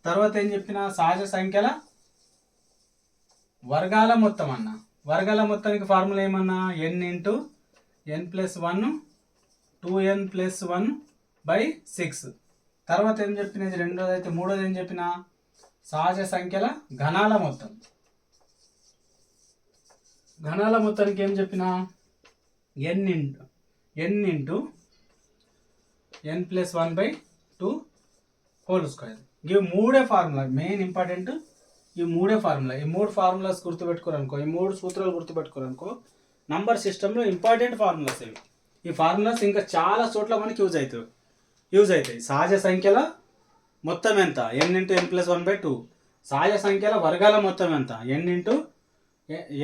తర్వాత ఏం చెప్పిన, సహజ సంఖ్యల వర్గాల మొత్తం అన్న. వర్గాల మొత్తానికి ఫార్ములా ఏమన్నా, n × n+1 2n+1/6. తర్వాత ఏం చెప్పినది రెండోది. అయితే మూడోది ఏం చెప్పిన, సహజ సంఖ్యల ఘనాల మొత్తం. ఘనాల మొత్తానికి ఏం చెప్పిన, n × n+1/2 హోల్ స్క్వేర్. ఇవి మూడే ఫార్ములా మెయిన్ ఇంపార్టెంట్. ఈ మూడు ఫార్ములాస్ గుర్తుపెట్టుకోరనుకో, ఈ 3 సూత్రాలు గుర్తుపెట్టుకోరనుకో, నంబర్ సిస్టంలో ఇంపార్టెంట్ ఫార్ములాస్ ఇవి. ఈ ఫార్ములాస్ ఇంకా చాలా చోట్ల మనకి యూజ్ అవుతాయి. సహజ సంఖ్యల మొత్తం ఎంత, n × n+1/2. సహజ సంఖ్యల వర్గాల మొత్తం ఎంత, n ×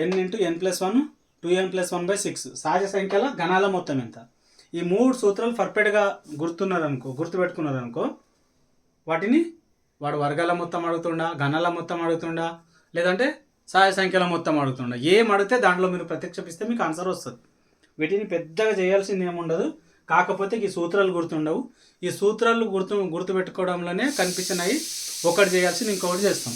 n+1 2n+1/6. సహజ సంఖ్యల ఘనాల మొత్తం ఎంత. ఈ 3 సూత్రాలు పర్ఫెక్ట్గా గుర్తుపెట్టుకున్నారనుకో, వాటిని వాడు వర్గాల మొత్తం అడుగుతుండా, ఘనాల మొత్తం అడుగుతుండా, లేదంటే సహజ సంఖ్యల మొత్తం అడుగుతుండా, ఏం అడిగితే దాంట్లో మీరు ప్రత్యక్షపిస్తే మీకు ఆన్సర్ వస్తుంది. వీటిని పెద్దగా చేయాల్సింది ఏముండదు. కాకపోతే ఈ సూత్రాలు గుర్తుండవు. ఈ సూత్రాలు గుర్తుపెట్టుకోవడంలోనే కన్ఫ్యూజన్ అయ్యి ఒకటి చేయాల్సింది ఇంకొకటి చేస్తాం.